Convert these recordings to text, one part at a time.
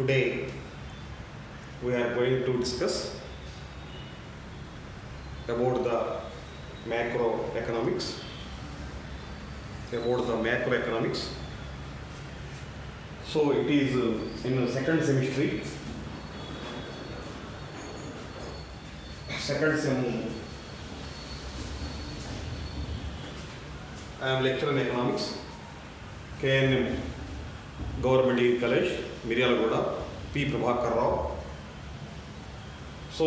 Today we are going to discuss about the macroeconomics. So it is in the second semester, second sem. I am lecturer in economics, KNM Government Degree College, Miryalaguda, P. Prabhakar Rao. So,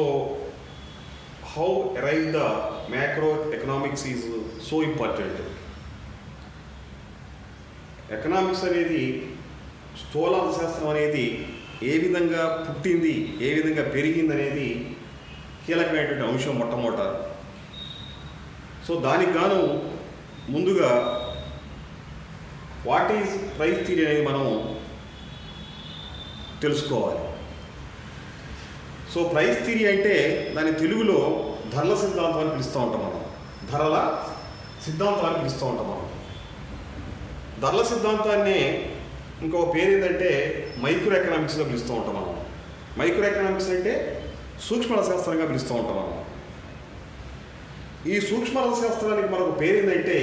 how arrive the macroeconomics is so important. Economics అనేది స్థూలార్థ శాస్త్రం అనేది ఏ విధంగా పుట్టింది, ఏ విధంగా పెరిగింది అనేది కీలకమైనటువంటి అంశం మొట్టమొదట. సో దానికి గాను ముందుగా వాట్ ఈజ్ ప్రైస్ థియరీ అనేది మనం తెలుసుకోవాలి. సో ప్రైస్ థియరీ అంటే దాని తెలుగులో ధరల సిద్ధాంతం అని పిలుస్తూ ఉంటాం మనం. ధరల సిద్ధాంతం అని పిలుస్తూ ఉంటాం మనం. ధరల సిద్ధాంతాన్ని ఇంకో పేరు ఏంటంటే మైక్రో ఎకనామిక్స్గా పిలుస్తూ ఉంటాం మనం. మైక్రో ఎకనామిక్స్ అంటే సూక్ష్మ అర్థశాస్త్రంగా పిలుస్తూ ఉంటాం మనం. ఈ సూక్ష్మ అర్థశాస్త్రానికి మనకు పేరు ఏంటంటే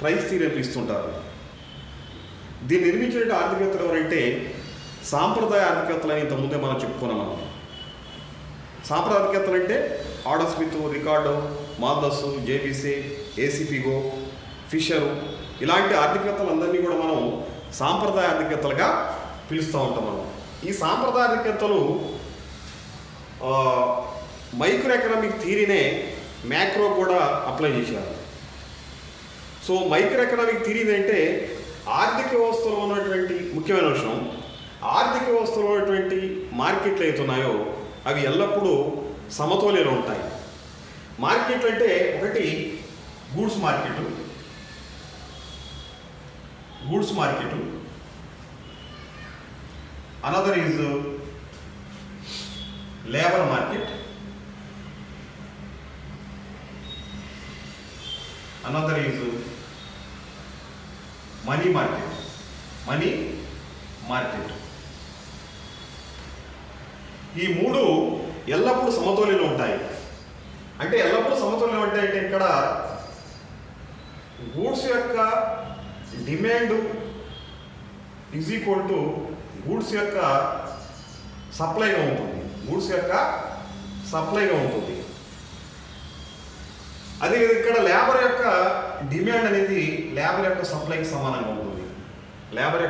ప్రైస్ థియరీ అని పిలుస్తుంటారు. దీన్ని నిర్మించిన ఆర్థికవేత్తలు ఎవరంటే సాంప్రదాయ ఆర్థికవేత్తలు అని ఇంతకుముందే మనం చెప్పుకున్నాం మనం. సాంప్రదాయ ఆర్థికవేత్తలు అంటే Adam Smith, Ricardo, Malthus, J B Say, A C Pigou, Fisher ఇలాంటి ఆర్థికవేత్తలందరినీ కూడా మనం సాంప్రదాయ ఆర్థికవేత్తలుగా పిలుస్తూ ఉంటాం మనం. ఈ సాంప్రదాయ ఆర్థికవేత్తలు మైక్రో ఎకనామిక్ థియరీనే మ్యాక్రో కూడా అప్లై చేశారు. సో మైక్రో ఎకనామిక్ థియరీ అంటే ఆర్థిక వ్యవస్థలో ఉన్నటువంటి ముఖ్యమైన విషయం, ఆర్థిక వ్యవస్థలో ఉన్నటువంటి మార్కెట్లు అవుతున్నాయో అవి ఎల్లప్పుడూ సమతౌల్యంలో ఉంటాయి. మార్కెట్లు అంటే ఒకటి goods market, another is labour market, another is money market. ఈ మూడు ఎల్లప్పుడూ సమతౌల్యంలో ఉంటాయి. అంటే ఎల్లప్పుడూ సమతౌల్యం అంటే ఇక్కడ గూడ్స్ యొక్క demand is equal to goods యొక్క సప్లైగా ఉంటుంది. అదే ఇక్కడ లేబర్ యొక్క డిమాండ్ అనేది లేబర్ యొక్క సప్లైకి సమానంగా ఉంటుంది. లేబర్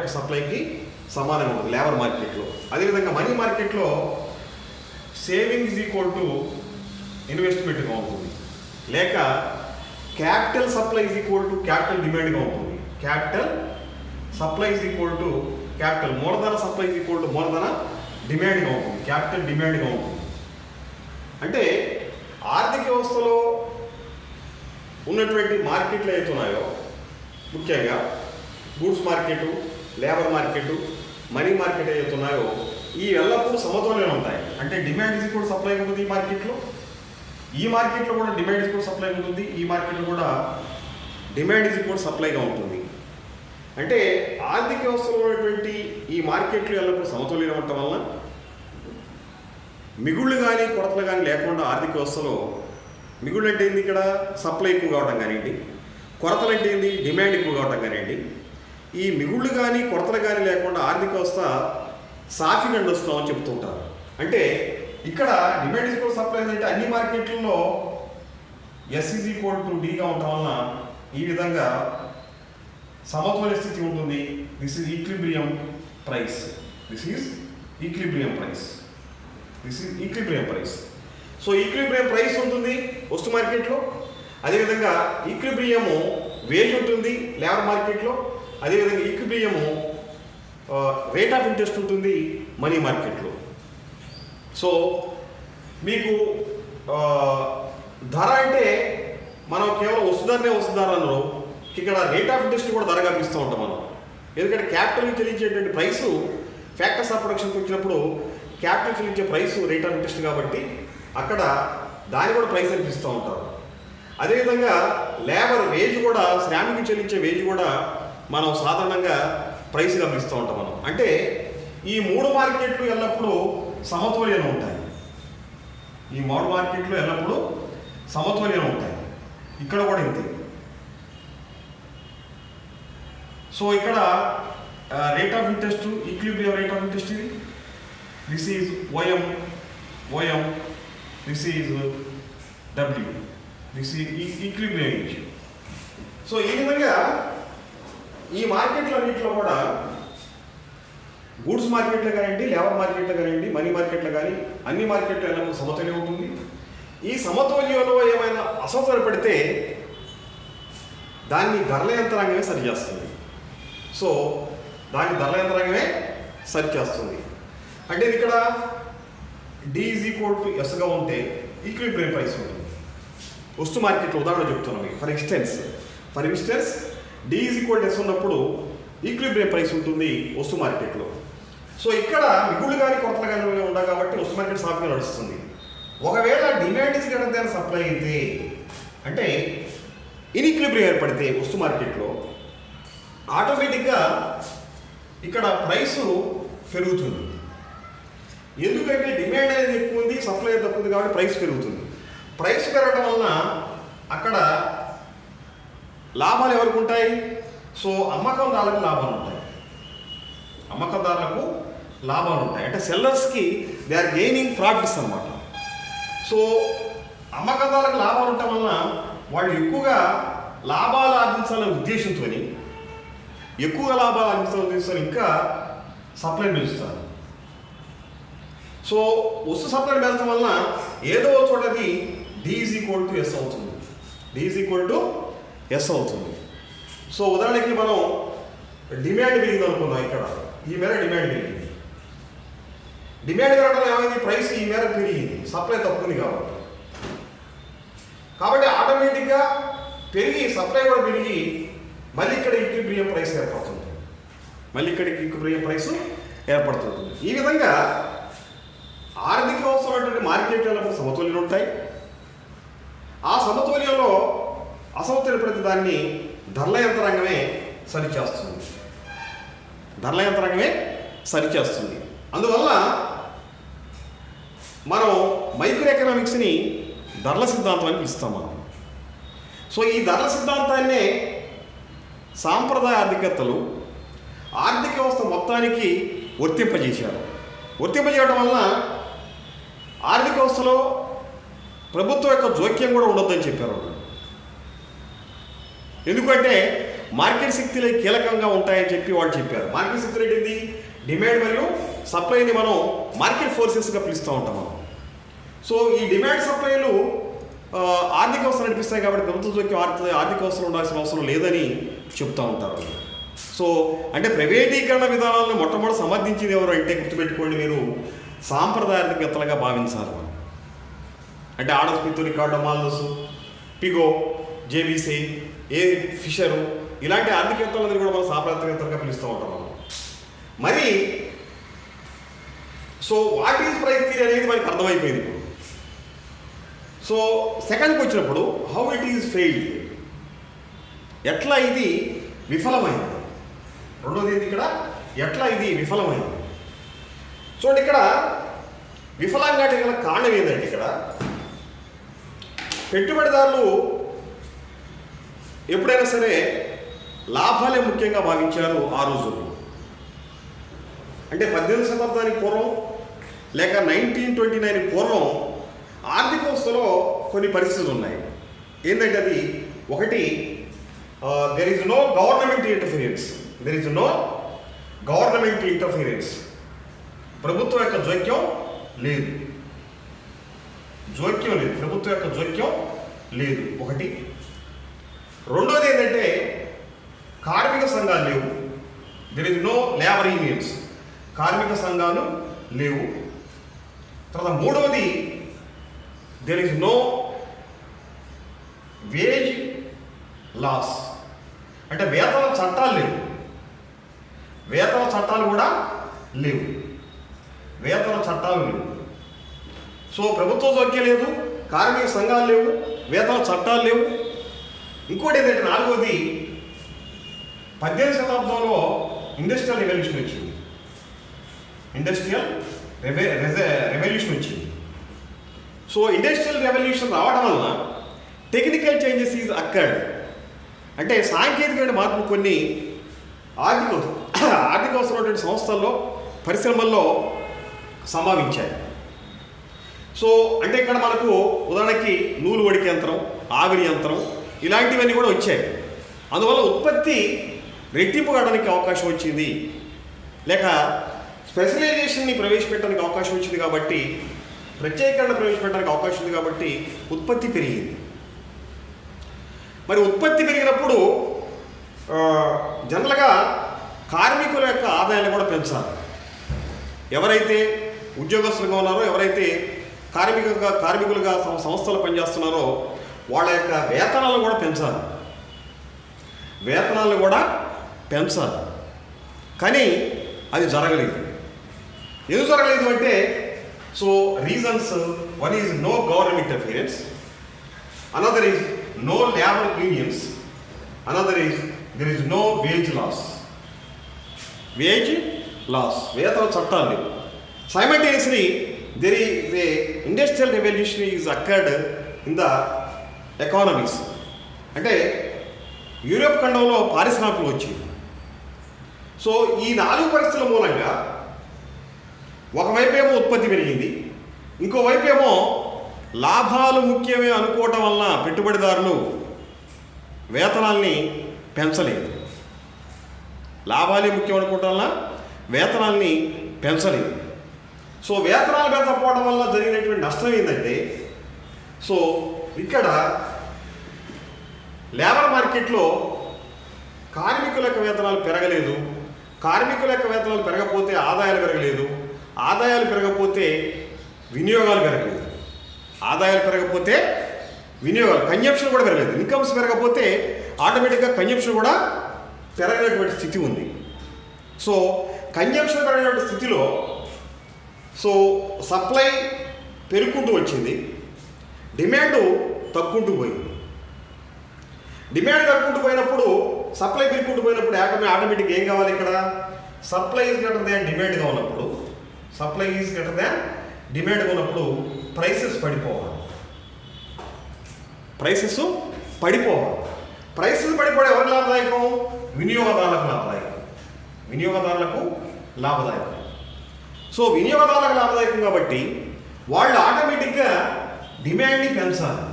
మార్కెట్లో. అదేవిధంగా మనీ మార్కెట్లో సేవింగ్ ఈజ్ ఈక్వల్ టు ఇన్వెస్ట్మెంట్గా ఉంటుంది. లేక capital supply is equal to capital డిమాండ్గా ఉంటుంది. Capital supply is equal to capital, మూలధన సప్లై ఈజ్ ఈక్వల్ టు మూలధన డిమాండ్గా ఉంటుంది. క్యాపిటల్ డిమాండ్గా ఉంటుంది. అంటే ఆర్థిక వ్యవస్థలో ఉన్నటువంటి మార్కెట్లు అవుతున్నాయో ముఖ్యంగా goods market, labour market, money market అవుతున్నాయో ఈ ఎల్లప్పుడూ సమతౌల్యంలో ఉంటాయి. అంటే డిమాండ్ ఈజ్ ఈక్వల్ సప్లై ఉంటుంది ఈ మార్కెట్లో కూడా డిమాండ్ ఈజ్ ఈక్వల్ సప్లై ఉంటుంది. ఈ మార్కెట్లో కూడా డిమాండ్ ఈజ్ ఈక్వల్ సప్లైగా ఉంటుంది. అంటే ఆర్థిక వ్యవస్థలో ఉన్నటువంటి ఈ మార్కెట్లు ఎల్లప్పుడూ సమతౌల్యంలో ఉండటం వల్ల మిగుళ్ళు కానీ కొరతలు కానీ లేకుండా ఆర్థిక వ్యవస్థలో, మిగుళ్ళు అంటే ఏంది ఇక్కడ సప్లై ఎక్కువ కావడం కానివ్వండి, కొరతలు అంటే ఏంది డిమాండ్ ఎక్కువ కావడం కానివ్వండి, ఈ మిగుళ్ళు కానీ కొరతలు కానీ లేకుండా ఆర్థిక వ్యవస్థ సాఫీగా నడుస్తామని చెప్తుంటారు. అంటే ఇక్కడ డిమాండ్ ఈజ్ ఈక్వల్ సప్లై అంటే అన్ని మార్కెట్లలో ఎస్ ఈజ్ ఈక్వల్ టు డీగా ఉండటం వలన ఈ విధంగా సమతౌల్య స్థితి ఉంటుంది. This is equilibrium price. So equilibrium price ఉంటుంది వస్తు మార్కెట్లో. అదేవిధంగా ఈక్విలిబ్రియము వేజ్ ఉంటుంది లేబర్ మార్కెట్లో. అదేవిధంగా ఈక్విలిబ్రియము రేట్ ఆఫ్ ఇంట్రెస్ట్ ఉంటుంది మనీ మార్కెట్లో. సో మీకు ధర అంటే మనం కేవలం వస్తుధారలో ఇక్కడ రేట్ ఆఫ్ ఇంట్రెస్ట్ కూడా ధరగా పిలుస్తూ ఉంటాం మనం. ఎందుకంటే క్యాపిటల్కి చెల్లించేటువంటి ప్రైసు ఫ్యాక్టర్స్ ఆఫ్ ప్రొడక్షన్కి వచ్చినప్పుడు క్యాపిటల్ చెల్లించే ప్రైసు రేట్ ఆఫ్ ఇంట్రెస్ట్ కాబట్టి అక్కడ దాన్ని కూడా ప్రైస్ అని పిలుస్తూ ఉంటారు. అదేవిధంగా లేబర్ వేజ్ కూడా, శ్రామికి చెల్లించే వేజ్ కూడా మనం సాధారణంగా ప్రైస్గా పిలుస్తూ ఉంటాం మనం. అంటే ఈ మూడు మార్కెట్లు ఎల్లప్పుడూ సమతుల్యంగా ఉంటాయి. ఈ మూడు మార్కెట్లు ఎల్లప్పుడూ సమతుల్యంగా ఉంటాయి. ఇక్కడ కూడా ఇంతే. సో ఇక్కడ rate of interest, equilibrium rate of interest ఇది. This is OM, this is W, this is equilibrium ratio. So ఈ విధంగా ఈ మార్కెట్లు అన్నింటిలో కూడా గూడ్స్ మార్కెట్లో కానివ్వండి, లేబర్ మార్కెట్లో కానివ్వండి, మనీ మార్కెట్లో కానీ అన్ని మార్కెట్లో ఎల్లప్పుడూ సమతుల్యం ఉంటుంది. ఈ సమతుల్యంలో ఏమైనా అసమతుల్యపడితే దాన్ని ధరల యంత్రాంగమే సరిచేస్తుంది. సో దాన్ని ధరల యంత్రాంగమే సరిచేస్తుంది. అంటే ఇక్కడ D=S ఉంటే ఈక్విలిబ్రియం ప్రైస్ ఉంటుంది. వస్తు మార్కెట్లో ఉదాహరణ చెప్తున్నాను మీకు. ఫర్ ఇన్స్టెన్స్ D=S ఉన్నప్పుడు ఈక్విలిబ్రియం ప్రైస్ ఉంటుంది వస్తు మార్కెట్లో. సో ఇక్కడ మిగుళ్ళు కానీ కొరతలు కానీ ఉండవు కాబట్టి వస్తు మార్కెట్ సాఫీగా నడుస్తుంది. ఒకవేళ demand is greater than supply అయితే, అంటే ఇన్ఈక్విలిబ్రియం ఏర్పడితే వస్తు మార్కెట్లో ఆటోమేటిక్గా ఇక్కడ ప్రైసు పెరుగుతుంది. ఎందుకంటే డిమాండ్ అనేది ఎక్కువ ఉంది, సప్లై తక్కువ ఉంది కాబట్టి ప్రైస్ పెరుగుతుంది. ప్రైస్ పెరగడం వలన అక్కడ లాభాలు ఎవరికి ఉంటాయి? సో అమ్మకందారులకు లాభాలు ఉంటాయి. అంటే సెల్లర్స్కి దే ఆర్ గెయినింగ్ ప్రాఫిట్స్ అన్నమాట. సో అమ్మకందారులకు లాభాలు ఉండటం వలన వాళ్ళు ఎక్కువగా లాభాలు ఆర్జించాలనే ఉద్దేశంతో ఇంకా సప్లై పెంచుతారు. సో వస్తు సప్లై పెంచడం వలన ఏదో చోటది D=S అవుతుంది. సో ఉదాహరణకి మనం డిమాండ్ పెరిగింది అనుకుందాం. ఇక్కడ ఈ మేర డిమాండ్ పెరిగింది. డిమాండ్ పెరగడం ఏమైంది? ప్రైస్ ఈ మేర పెరిగింది, సప్లై తక్కువది కాబట్టి ఆటోమేటిక్గా పెరిగి సప్లై కూడా పెరిగి మళ్ళీ ఇక్కడ ఈక్విలిబ్రియం ప్రైస్ ఏర్పడుతుంది. ఈ విధంగా ఆర్థిక అవసరమైనటువంటి మార్కెట్లలో సమతుల్యం ఉంటాయి. ఆ సమతుల్యంలో అసమతుల్యపడితే దాన్ని ధరల యంత్రాంగమే సరిచేస్తుంది. అందువల్ల మనం మైక్రో ఎకనామిక్స్ని ధరల సిద్ధాంతం అని పిలుస్తాం మనం. సో ఈ ధరల సిద్ధాంతాన్నే సాంప్రదాయ ఆర్థికవేత్తలు ఆర్థిక వ్యవస్థ మొత్తానికి వర్తింపజేయడం వలన ఆర్థిక వ్యవస్థలో ప్రభుత్వం యొక్క జోక్యం కూడా ఉండొద్దని చెప్పారు. ఎందుకంటే మార్కెట్ శక్తులే కీలకంగా ఉంటాయని చెప్పి వాళ్ళు చెప్పారు. మార్కెట్ శక్తులు ఏంటిది? డిమాండ్ మరియు సప్లైని మనం మార్కెట్ ఫోర్సెస్గా పిలుస్తూ ఉంటాం మనం. సో ఈ డిమాండ్ సప్లైలు ఆర్థిక వ్యవస్థ నడిపిస్తాయి కాబట్టి ప్రభుత్వ జోక్యం ఆర్థిక వ్యవస్థలో ఉండాల్సిన అవసరం లేదని చెప్తూ ఉంటారు. సో అంటే ప్రైవేటీకరణ విధానాలను మొట్టమొదటి సమర్థించింది ఎవరు అంటే గుర్తుపెట్టుకోండి, మీరు సాంప్రదాయ ఆర్థికవేత్తలుగా భావించాలి మనం. అంటే Adam Smith, Ricardo, Malthus, Pigou, J B Say, Fisher ఇలాంటి ఆర్థికవేత్తలందరూ కూడా మనం సాంప్రదాయ ఆర్థికవేత్తలుగా పిలుస్తూ ఉంటాం మనం. మరి so what is price theory అనేది మనకి అర్థమైపోయింది ఇప్పుడు. సో సెకండ్కి వచ్చినప్పుడు హౌ ఇట్ ఈజ్ ఫెయిల్డ్, ఎట్లా ఇది విఫలమైంది. రెండోది ఏంటి ఇక్కడ, ఎట్లా ఇది విఫలమైంది. చూడండి, ఇక్కడ విఫలంగా గల కారణం ఏంటంటే ఇక్కడ పెట్టుబడిదారులు ఎప్పుడైనా సరే లాభాలే ముఖ్యంగా భావించారు ఆ రోజుల్లో. అంటే 18వ శతాబ్దానికి పూర్వం లేక 1929 పూర్వం ఆర్థిక వ్యవస్థలో కొన్ని పరిస్థితులు ఉన్నాయి. ఏంటంటే అది ఒకటి, there is no government interference, ప్రభుత్వం యొక్క జోక్యం లేదు, ప్రభుత్వం యొక్క జోక్యం లేదు ఒకటి. రెండోది ఏంటంటే కార్మిక సంఘాలు లేవు, there is no labour unions, కార్మిక సంఘాలు లేవు. తర్వాత మూడవది, there is no wage laws, అంటే వేతన చట్టాలు లేవు, వేతన చట్టాలు లేవు. సో ప్రభుత్వ జోక్యం లేదు, కార్మిక సంఘాలు లేవు, వేతన చట్టాలు లేవు. ఇంకోటి ఏంటంటే నాలుగోది, 18వ శతాబ్దంలో ఇండస్ట్రియల్ రెవల్యూషన్ వచ్చింది. ఇండస్ట్రియల్ రెవల్యూషన్ వచ్చింది. సో ఇండస్ట్రియల్ రెవల్యూషన్ రావడం వలన టెక్నికల్ చేంజెస్ ఈజ్ అక్కర్డ్. అంటే సాంకేతికమైన మార్పులు కొన్ని ఆర్థిక అవసరమైనటువంటి సంస్థల్లో పరిశ్రమల్లో సంభవించాయి. సో అంటే ఇక్కడ మనకు ఉదాహరణకి నూలు వడికే యంత్రం, ఆవిరి యంత్రం ఇలాంటివన్నీ కూడా వచ్చాయి. అందువల్ల ఉత్పత్తి రెట్టింపు కావడానికి అవకాశం వచ్చింది, లేక స్పెషలైజేషన్ని ప్రవేశపెట్టడానికి అవకాశం వచ్చింది, కాబట్టి ప్రత్యేకరణ ప్రవేశపెట్టడానికి అవకాశం ఉంది, కాబట్టి ఉత్పత్తి పెరిగింది. మరి ఉత్పత్తి పెరిగినప్పుడు జనరల్గా కార్మికుల యొక్క ఆదాయాన్ని కూడా పెంచాలి. ఎవరైతే ఉద్యోగస్తులుగా ఉన్నారో, ఎవరైతే కార్మికులుగా సంస్థలు పనిచేస్తున్నారో వాళ్ళ యొక్క వేతనాలను కూడా పెంచాలి. కానీ అది జరగలేదు. ఎందుకు జరగలేదు అంటే, so reasons, one is no government interference, another is no labor unions, another is there is no wage loss. వేతన చట్టాలు లేవు. Simultaneously there is a industrial revolution is occurred in the economies. అంటే యూరోప్ ఖండంలో పారిశ్రామికలు వచ్చింది. So ఈ 4 పరిస్థితుల మూలంగా ఒకవైపేమో ఉత్పత్తి పెరిగింది, ఇంకోవైపేమో లాభాలు ముఖ్యమే అనుకోవటం వలన పెట్టుబడిదారులు వేతనాల్ని పెంచలేదు. లాభాలే ముఖ్యం అనుకోవటం వలన వేతనాల్ని పెంచలేదు. సో వేతనాలు పెంచకపోవడం వల్ల జరిగినటువంటి నష్టం ఏంటంటే, సో ఇక్కడ లేబర్ మార్కెట్లో కార్మికుల యొక్క వేతనాలు పెరగలేదు. కార్మికుల యొక్క వేతనాలు పెరగకపోతే ఆదాయాలు పెరగలేదు. ఆదాయాలు పెరగకపోతే వినియోగాలు పెరగలేదు. ఆదాయాలు పెరగకపోతే వినియోగాలు, కన్జంప్షన్ కూడా పెరగలేదు. ఇన్కమ్స్ పెరగకపోతే ఆటోమేటిక్గా కన్జంప్షన్ కూడా పెరగనటువంటి స్థితి ఉంది. సో కన్జంప్షన్ పెరగనటువంటి స్థితిలో సో సప్లై పెరుగుకుంటూ వచ్చింది, డిమాండ్ తగ్గుకుంటూ పోయింది. డిమాండ్ తగ్గుకుంటూ పోయినప్పుడు, సప్లై పెరుగుకుంటూ పోయినప్పుడు ఆటోమేటిక్గా ఏం కావాలి? ఇక్కడ సప్లై ఈజ్ గ్రేటర్ దాన్ డిమాండ్గా ఉన్నప్పుడు, ప్రైసెస్ పడిపోవాలి. ప్రైసెస్ పడిపోవడం ఎవరికి లాభదాయకం? వినియోగదారులకు లాభదాయకం. సో వినియోగదారులకు లాభదాయకం కాబట్టి వాళ్ళు ఆటోమేటిక్గా డిమాండ్ని పెంచాలి.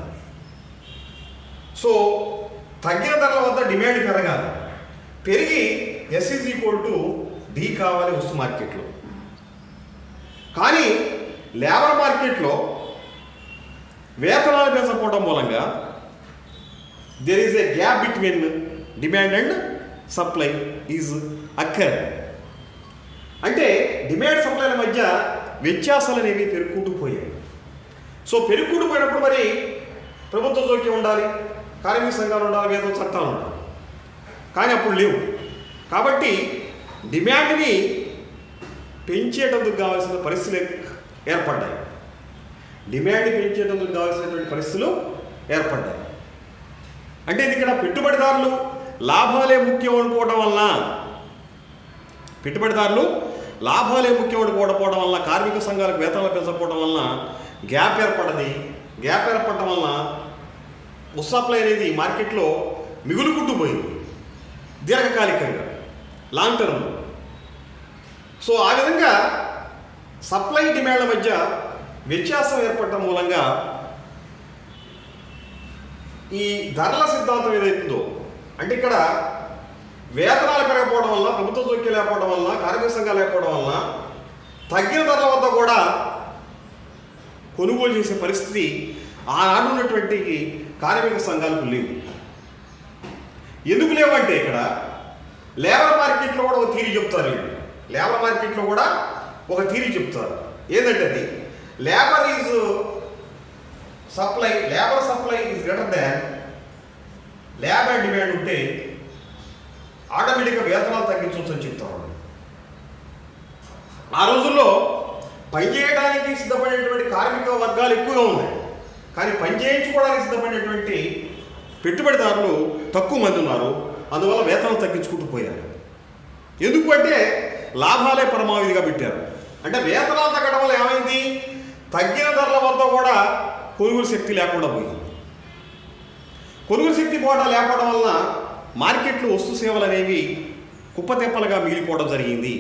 సో తగ్గిన ధరల వద్ద డిమాండ్ పెరగాలి. పెరిగి S=D కావాలి వస్తు మార్కెట్లో. కానీ లేబర్ మార్కెట్లో వేతనాలు పెంచకపోవడం మూలంగా there is a gap between demand and supply is occur. అంటే డిమాండ్ సప్లైల మధ్య వ్యత్యాసాలు అనేవి పెరుగుకుంటూ పోయాయి. సో పెరుగుకుంటూ పోయినప్పుడు మరి ప్రభుత్వ జోక్యం ఉండాలి, కార్మిక సంఘాలు ఉండాలి, వేతన చట్టాలు ఉండాలి. కానీ అప్పుడు లేవు. కాబట్టి డిమాండ్ని పెంచేటందుకు కావాల్సిన పరిస్థితులు ఏర్పడ్డాయి. అంటే ఇది ఇక్కడ పెట్టుబడిదారులు లాభాలే ముఖ్యం అనుకోవడం వలన కార్మిక సంఘాలకు వేతనాలు పెంచకపోవడం వలన గ్యాప్ ఏర్పడడం వలన సప్లై అనేది మార్కెట్లో మిగులుకుంటూ పోయింది దీర్ఘకాలికంగా, లాంగ్ టర్మ్. సో ఆ విధంగా సప్లై డిమాండ్ల మధ్య వ్యత్యాసం ఏర్పడటం మూలంగా ఈ ధరల సిద్ధాంతం ఏదైతుందో, అంటే ఇక్కడ వేతనాలు పెరగకపోవడం వల్ల, ప్రభుత్వ జోక్యం లేకపోవడం వల్ల, కార్మిక సంఘాలు లేకపోవడం వల్ల తగ్గిన ధరల వద్ద కూడా కొనుగోలు చేసే పరిస్థితి ఆనాడు ఉన్నటువంటి కార్మిక సంఘాలకు లేవు. ఎందుకు లేవంటే ఇక్కడ లేబర్ మార్కెట్లో కూడా ఒక థీరీ చెప్తారు. ఏంటంటే అది labour supply is greater than labour demand ఉంటే ఆటోమేటిక్గా వేతనాలు తగ్గించవచ్చు అని చెప్తారు. ఆ రోజుల్లో పనిచేయడానికి సిద్ధపడేటువంటి కార్మిక వర్గాలు ఎక్కువగా ఉన్నాయి, కానీ పనిచేయించుకోవడానికి సిద్ధపడేటువంటి పెట్టుబడిదారులు తక్కువ మంది ఉన్నారు. అందువల్ల వేతనం తగ్గించుకుంటూ పోయారు. ఎందుకు అంటే లాభాలే పరమావధిగా పెట్టారు. అంటే వేతనాలు తగ్గడం వల్ల ఏమైంది? తగ్గిన ధరల వద్ద కూడా కొనుగోలు శక్తి లేకుండా పోయింది. కొనుగోలు శక్తి పోవడం లేకపోవడం వలన మార్కెట్లో వస్తు సేవలు అనేవి కుప్పతెప్పలుగా మిగిలిపోవడం జరిగింది.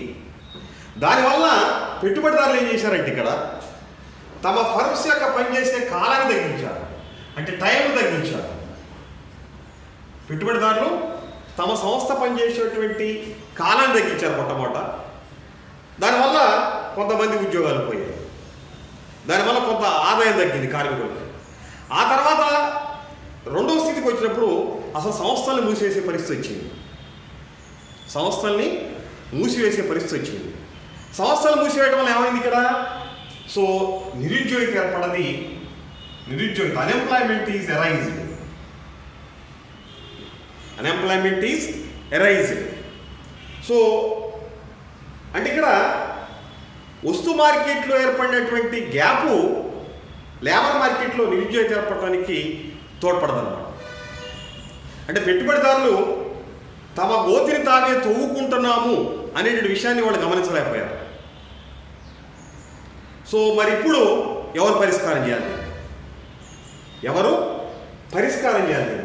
దానివల్ల పెట్టుబడిదారులు ఏం చేశారంటే ఇక్కడ తమ ఫర్మ్స్ యొక్క పనిచేసే కాలాన్ని తగ్గించారు, అంటే టైం తగ్గించారు. పెట్టుబడిదారులు తమ సంస్థ పనిచేసేటువంటి కాలాన్ని తగ్గించారు మొట్టమొదట. దానివల్ల కొంతమంది ఉద్యోగాలు పోయాయి, దానివల్ల కొంత ఆదాయం తగ్గింది కార్మికులకి. ఆ తర్వాత రెండవ స్థితికి వచ్చినప్పుడు అసలు సంస్థల్ని మూసివేసే పరిస్థితి వచ్చింది. సంస్థల్ని మూసివేసే పరిస్థితి వచ్చింది. సంస్థలు మూసివేయడం వల్ల ఏమైంది ఇక్కడ? సో నిరుద్యోగిత ఏర్పడది. నిరుద్యోగిత, unemployment is arised. Unemployment is arised. So అంటే ఇక్కడ వస్తు మార్కెట్లో ఏర్పడినటువంటి గ్యాపు లేబర్ మార్కెట్లో నిరుద్యోగిత ఏర్పడటానికి తోడ్పడదన్నమాట. అంటే పెట్టుబడిదారులు తమ గోతిని తాగే తవ్వుకుంటున్నాము అనేటువంటి విషయాన్ని వాళ్ళు గమనించలేకపోయారు. సో మరి ఇప్పుడు ఎవరు పరిష్కారం చేయాలి? ఎవరు పరిష్కారం చేయాలి?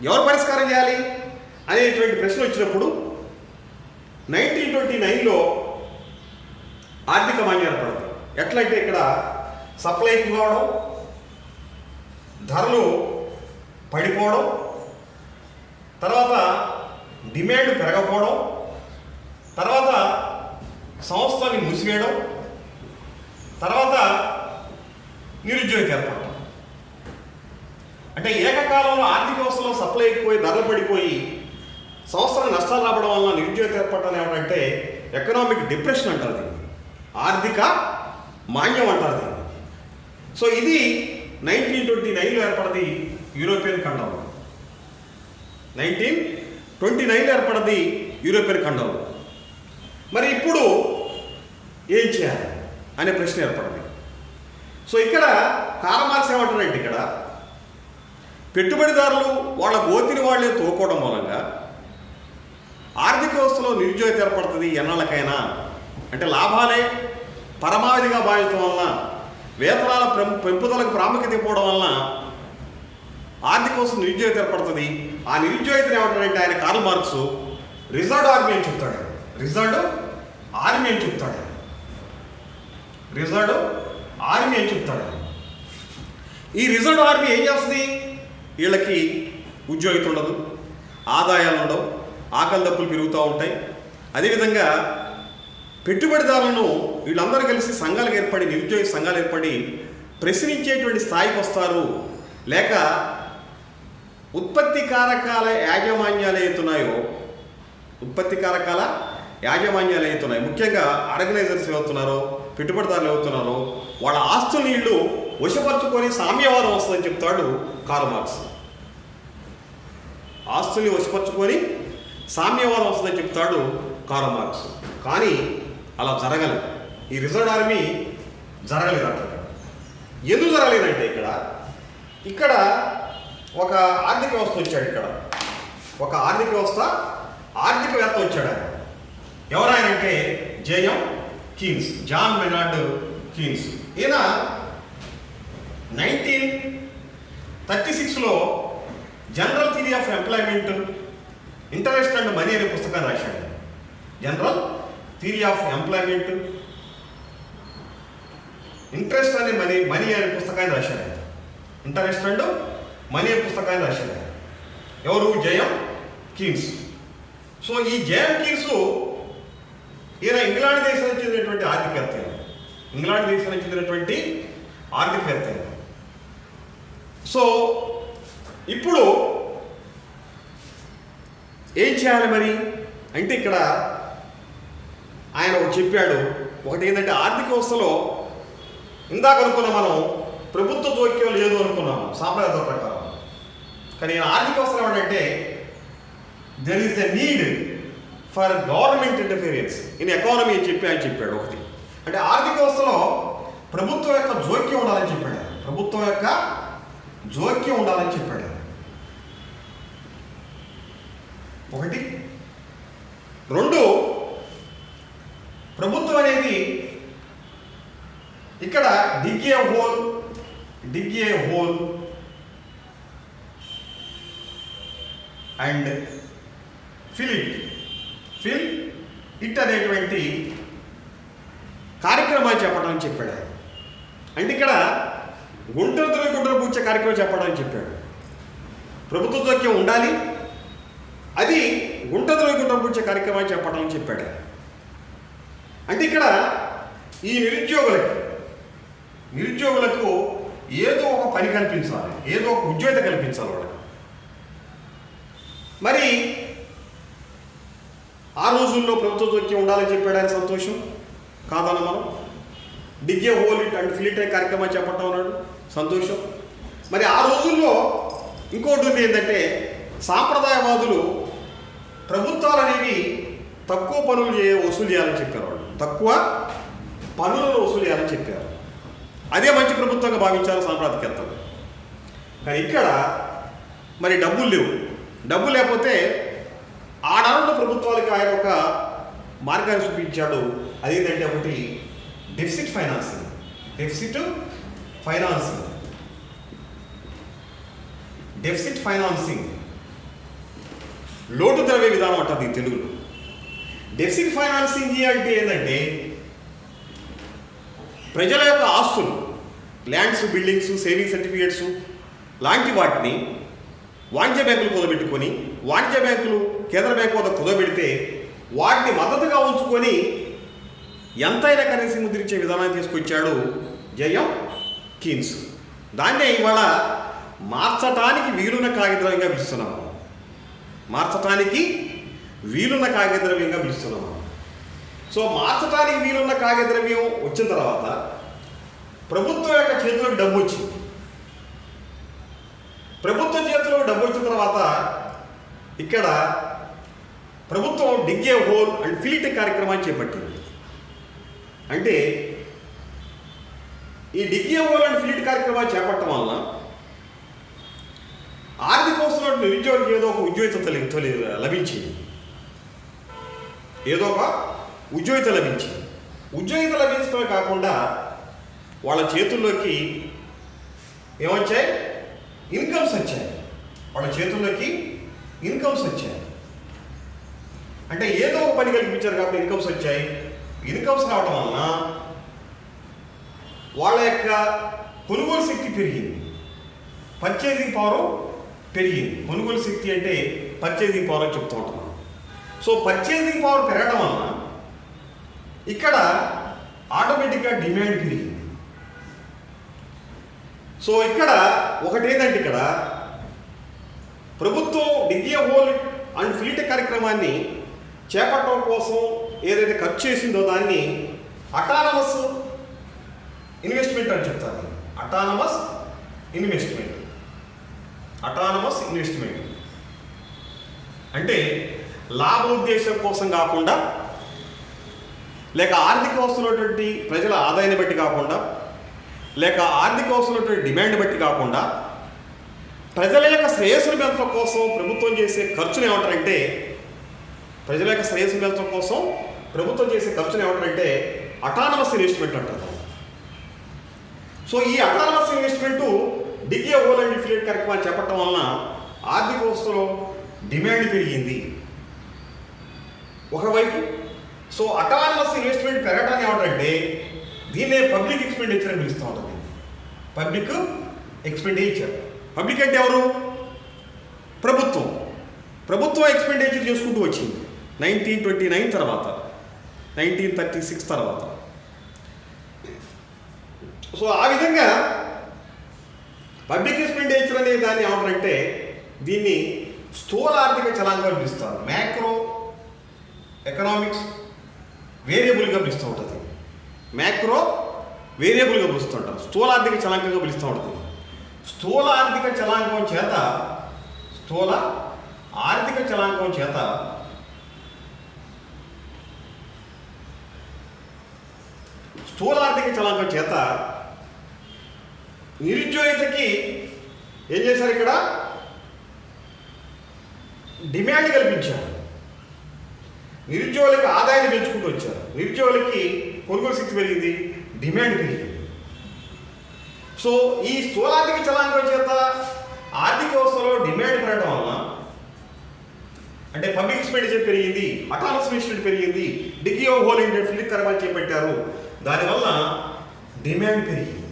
ఎవరు పరిష్కారం చేయాలి అనేటువంటి ప్రశ్న వచ్చినప్పుడు 1929లో ఆర్థిక మాంద్యం ఏర్పడుతుంది. ఎట్లయితే ఇక్కడ సప్లై ఎక్కువ అవడం, ధరలు పడిపోవడం, తర్వాత డిమాండ్ పెరగకపోవడం, తర్వాత సంస్థని మూసివేయడం, తర్వాత నిరుద్యోగిత ఏర్పడటం. అంటే ఏకకాలంలో ఆర్థిక వ్యవస్థలో సప్లై ఎక్కువై ధరలు పడిపోయి సంస్థలకు నష్టాలు రావడం వల్ల నిరుద్యోగిత ఏర్పడటం ఏమంటే ఎకనామిక్ డిప్రెషన్ అంటారు దీన్ని, ఆర్థిక మాంద్యం అంటారు దీన్ని. సో ఇది 1929లో ఏర్పడింది యూరోపియన్ ఖండంలో. 1929లో ఏర్పడింది యూరోపియన్ ఖండంలో. మరి ఇప్పుడు ఏం చేయాలి అనే ప్రశ్న ఏర్పడింది. సో ఇక్కడ కార్ల్ మార్క్స్ ఏమంటారంటే ఇక్కడ పెట్టుబడిదారులు వాళ్ళ గోతిని వాళ్ళే తోకోవడం మూలంగా ఆర్థిక వ్యవస్థలో నిరుద్యోగిత ఏర్పడుతుంది ఎన్నాళ్ళకైనా. అంటే లాభాలే పరమావధిగా భావించడం వలన, వేతనాల పెంపుదలకు ప్రాముఖ్యత ఇవ్వడం వలన ఆర్థిక వ్యవస్థ నిరుద్యోగిత ఏర్పడుతుంది. ఆ నిరుద్యోగితని ఏమంటాడంటే ఆయన కార్ల్ మార్క్స్ రిజర్వ్డ్ ఆర్మీ అని చెప్తాడు. రిజర్వ్డ్ ఆర్మీ అని చెప్తాడు. రిజర్వ్డ్ ఆర్మీ అని చెప్తాడు. ఈ రిజర్వ్డ్ ఆర్మీ ఏం చేస్తుంది? వీళ్ళకి ఉద్యోగిత ఉండదు, ఆదాయాలు ఉండవు, ఆకలి దప్పులు పెరుగుతూ ఉంటాయి. అదేవిధంగా పెట్టుబడిదారులను వీళ్ళందరూ కలిసి సంఘాలు ఏర్పడి, నిరుద్యోగ సంఘాలు ఏర్పడి ప్రశ్నించేటువంటి స్థాయికి వస్తారు. లేక ఉత్పత్తి కారకాల యాజమాన్యాలు అవుతున్నాయో, ఉత్పత్తి కారకాల యాజమాన్యాలు అవుతున్నాయి, ముఖ్యంగా ఆర్గనైజర్స్ అవుతున్నారో, పెట్టుబడిదారులు అవుతున్నారో వాళ్ళ ఆస్తుల్ని వీళ్ళు వశపరుచుకొని సామ్యవాదం వస్తుందని చెప్తాడు కార్ల్ మార్క్స్. ఆస్తుల్ని వశపరుచుకొని సామ్యవాదం వస్తుందని చెప్తాడు కార్ల్ మార్క్స్. కానీ అలా జరగలేదు. ఈ రిజర్వ్డ్ ఆర్మీ జరగలేదు. అక్కడ ఎందుకు జరగలేదంటే ఇక్కడ ఒక ఆర్థిక వ్యవస్థ వచ్చాడు. ఇక్కడ ఒక ఆర్థికవేత్త వచ్చాడు. ఆయన ఎవరాయనంటే JM Keynes, John Maynard Keynes. ఈయన 1936లో General Theory of Employment, interest and money అనే పుస్తకాన్ని రాశాడు. General Theory of Employment, interest అనే మనీ అనే పుస్తకాన్ని రాశాడు. ఇంట్రెస్ట్ అండ్ మనీ అనే పుస్తకాన్ని రాశాడు. ఎవరు? J M Keynes. సో ఈ జేఎం కీన్స్ ఈయన ఇంగ్లాండ్ దేశానికి చెందినటువంటి ఆర్థికవేత్త. ఇంగ్లాండ్ దేశానికి చెందినటువంటి ఆర్థికవేత్త. సో ఇప్పుడు ఏం చేయాలి మరి అంటే ఇక్కడ ఆయన చెప్పాడు. ఒకటి ఏంటంటే ఆర్థిక వ్యవస్థలో ఇందాక అనుకున్నాం మనం ప్రభుత్వ జోక్యం లేదు అనుకున్నాము సాంప్రదాయ ప్రకారం. కానీ ఆర్థిక వ్యవస్థలో ఏమంటే there is a need for government interference in economy అని ఆయన చెప్పాడు. ఒకటి అంటే ఆర్థిక వ్యవస్థలో ప్రభుత్వం యొక్క జోక్యం ఉండాలని చెప్పాడు. ప్రభుత్వం యొక్క జోక్యం ఉండాలని చెప్పాడు. ఒకటి. రెండు, ప్రభుత్వం అనేది ఇక్కడ డిగ్ ఏ హోల్ అండ్ ఫిల్ ఇట్ అనేటువంటి కార్యక్రమాలు చెప్పడం చెప్పాడు. అంటే ఇక్కడ గుంటలు పూడ్చే కార్యక్రమం చెప్పడం చెప్పాడు. ప్రభుత్వ జోక్యం ఉండాలి, అది గుంటలు పూడ్చే కార్యక్రమాలు చెప్పడం చెప్పాడు. అంటే ఇక్కడ ఈ నిరుద్యోగులకు ఏదో ఒక పని కల్పించాలి, ఏదో ఒక ఉద్యోగత కల్పించాలి వాళ్ళకి. మరి ఆ రోజుల్లో ప్రభుత్వ జోక్యం ఉండాలని చెప్పాడు ఆయన, సంతోషం కాదన్న మనం. డిగ్ ఏ హోల్ అండ్ ఫిల్ ఇట్ కార్యక్రమం చెప్పటం అన్నాడు, సంతోషం. మరి ఆ రోజుల్లో ఇంకోటి ఉంది ఏంటంటే, సాంప్రదాయవాదులు ప్రభుత్వాలు అనేవి తక్కువ పనులు వసూలు చేయాలని చెప్పారు. వాళ్ళు తక్కువ పనులను వసూలు చేయాలని చెప్పారు. అదే మంచి ప్రభుత్వంగా భావించారు సాంప్రదాయకర్తలు. కానీ ఇక్కడ మరి డబ్బులు లేవు. డబ్బు లేకపోతే ఆనాడు ప్రభుత్వాలకి ఆయన ఒక మార్గాన్ని చూపించాడు. అదేంటంటే ఒకటి డెఫిసిట్ ఫైనాన్సింగ్, లోటు ద్రవ్య విధానం అంటారు తెలుగులో. డెఫిసిట్ ఫైనాన్సింగ్ అంటే ఏంటంటే, ప్రజల యొక్క ఆస్తులు, ల్యాండ్స్, బిల్డింగ్స్, సేవింగ్ సర్టిఫికేట్స్ లాంటి వాటిని వాణిజ్య బ్యాంకులు కుదబెట్టుకొని, వాణిజ్య బ్యాంకులు కేంద్ర బ్యాంకు వద్ద కుదబెడితే వాటిని మద్దతుగా ఉంచుకొని ఎంతైనా కరెన్సీ ముద్రించే విధానాన్ని తీసుకొచ్చాడు జేఎం కీన్స్. దాన్నే ఇవాళ మార్చటానికి వీలున్న కాగిద్రవ్యంగా పిలుస్తున్నాము. సో మార్చటానికి వీలున్న కాగిద్రవ్యం వచ్చిన తర్వాత ప్రభుత్వం యొక్క చేతిలోకి డబ్బు వచ్చింది. ప్రభుత్వం చేతిలో డబ్బు వచ్చిన తర్వాత ఇక్కడ ప్రభుత్వం డిగ్ ఏ హోల్ అండ్ ఫిల్ ఇట్ కార్యక్రమాన్ని చేపట్టింది. అంటే ఈ డిగ్ ఏ హోల్ అండ్ ఫిల్ ఇట్ కార్యక్రమాన్ని చేపట్టడం వలన ఆర్థిక అవసరం నిరుద్యోగులకు ఏదో ఒక ఉద్యోగిత లభించింది. ఉద్యోగిత లభించడమే కాకుండా వాళ్ళ చేతుల్లోకి ఏమొచ్చాయి? ఇన్కమ్స్ వచ్చాయి. అంటే ఏదో ఒక పని కల్పించారు కాబట్టి ఇన్కమ్స్ వచ్చాయి. ఇన్కమ్స్ రావడం వలన వాళ్ళ యొక్క కొనుగోలు శక్తి పెరిగింది, పర్చేసింగ్ పవర్ పెరిగింది. కొనుగోలు శక్తి అంటే పర్చేసింగ్ పవర్ అని చెప్తూ ఉంటున్నాం. సో పర్చేసింగ్ పవర్ పెరగడం వలన ఇక్కడ ఆటోమేటిక్గా డిమాండ్ పెరిగింది. సో ఇక్కడ ఒకటి ఏంటంటే, ఇక్కడ ప్రభుత్వం డిగ్ ఏ హోల్ అండ్ ఫిల్ ఇట్ కార్యక్రమాన్ని చేపట్టడం కోసం ఏదైతే ఖర్చు చేసిందో దాన్ని అటానమస్ ఇన్వెస్ట్మెంట్ అని చెప్తారు. అటానమస్ ఇన్వెస్ట్మెంట్ అంటే లాభోద్దేశం కోసం కాకుండా, లేక ఆర్థిక వ్యవస్థలోటువంటి ప్రజల ఆదాయాన్ని బట్టి కాకుండా, లేక ఆర్థిక వ్యవస్థలోటువంటి డిమాండ్ బట్టి కాకుండా, ప్రజల యొక్క శ్రేయస్సును పెంచడం కోసం ప్రభుత్వం చేసే ఖర్చును ఏమంటారంటే, అటానమస్ ఇన్వెస్ట్మెంట్ అంటారు. సో ఈ autonomous investment dig A whole and fill it కార్యక్రమాన్ని చేపట్టడం వలన ఆర్థిక వ్యవస్థలో డిమాండ్ పెరిగింది ఒకవైపు. సో అటానమస్ ఇన్వెస్ట్మెంట్ పెరగడానికి ఏమంటారంటే, దీన్నే పబ్లిక్ ఎక్స్పెండిచర్ అని పిలుస్తూ ఉంటుంది. పబ్లిక్ అంటే ఎవరు? ప్రభుత్వం ఎక్స్పెండిచర్ చేసుకుంటూ వచ్చింది 1929 తర్వాత, 1936 తర్వాత. సో ఆ విధంగా పబ్లిక్ ఎక్స్పెండిచర్ అనే దాన్ని ఏమంటారంటే, దీన్ని స్థూల ఆర్థిక చలాంగా పిలుస్తారు. మ్యాక్రో ఎకనామిక్స్ వేరియబుల్గా పిలుస్తూ ఉంటుంది. స్థూల ఆర్థిక చలాంకంగా పిలుస్తూ ఉంటుంది. స్థూల ఆర్థిక చలాంకం చేత నిరుద్యోగితకి ఏం చేశారు? ఇక్కడ డిమాండ్ కల్పించారు. నిరుద్యోగులకి ఆదాయాన్ని పెంచుకుంటూ వచ్చారు. నిరుద్యోగులకి కొనుగోలు శక్తి పెరిగింది, డిమాండ్ పెరిగింది. సో ఈ స్థూలార్థిక చలాంకం చేత ఆర్థిక వ్యవస్థలో డిమాండ్ పెరగడం వలన, అంటే పబ్లిక్ ఎక్స్పెండిచర్ పెరిగింది, అటానమస్ ఇన్స్టిట్యూట్ పెరిగింది, degree of whole India Philip కార్యక్రమాలు చేపట్టారు. దానివల్ల డిమాండ్ పెరిగింది.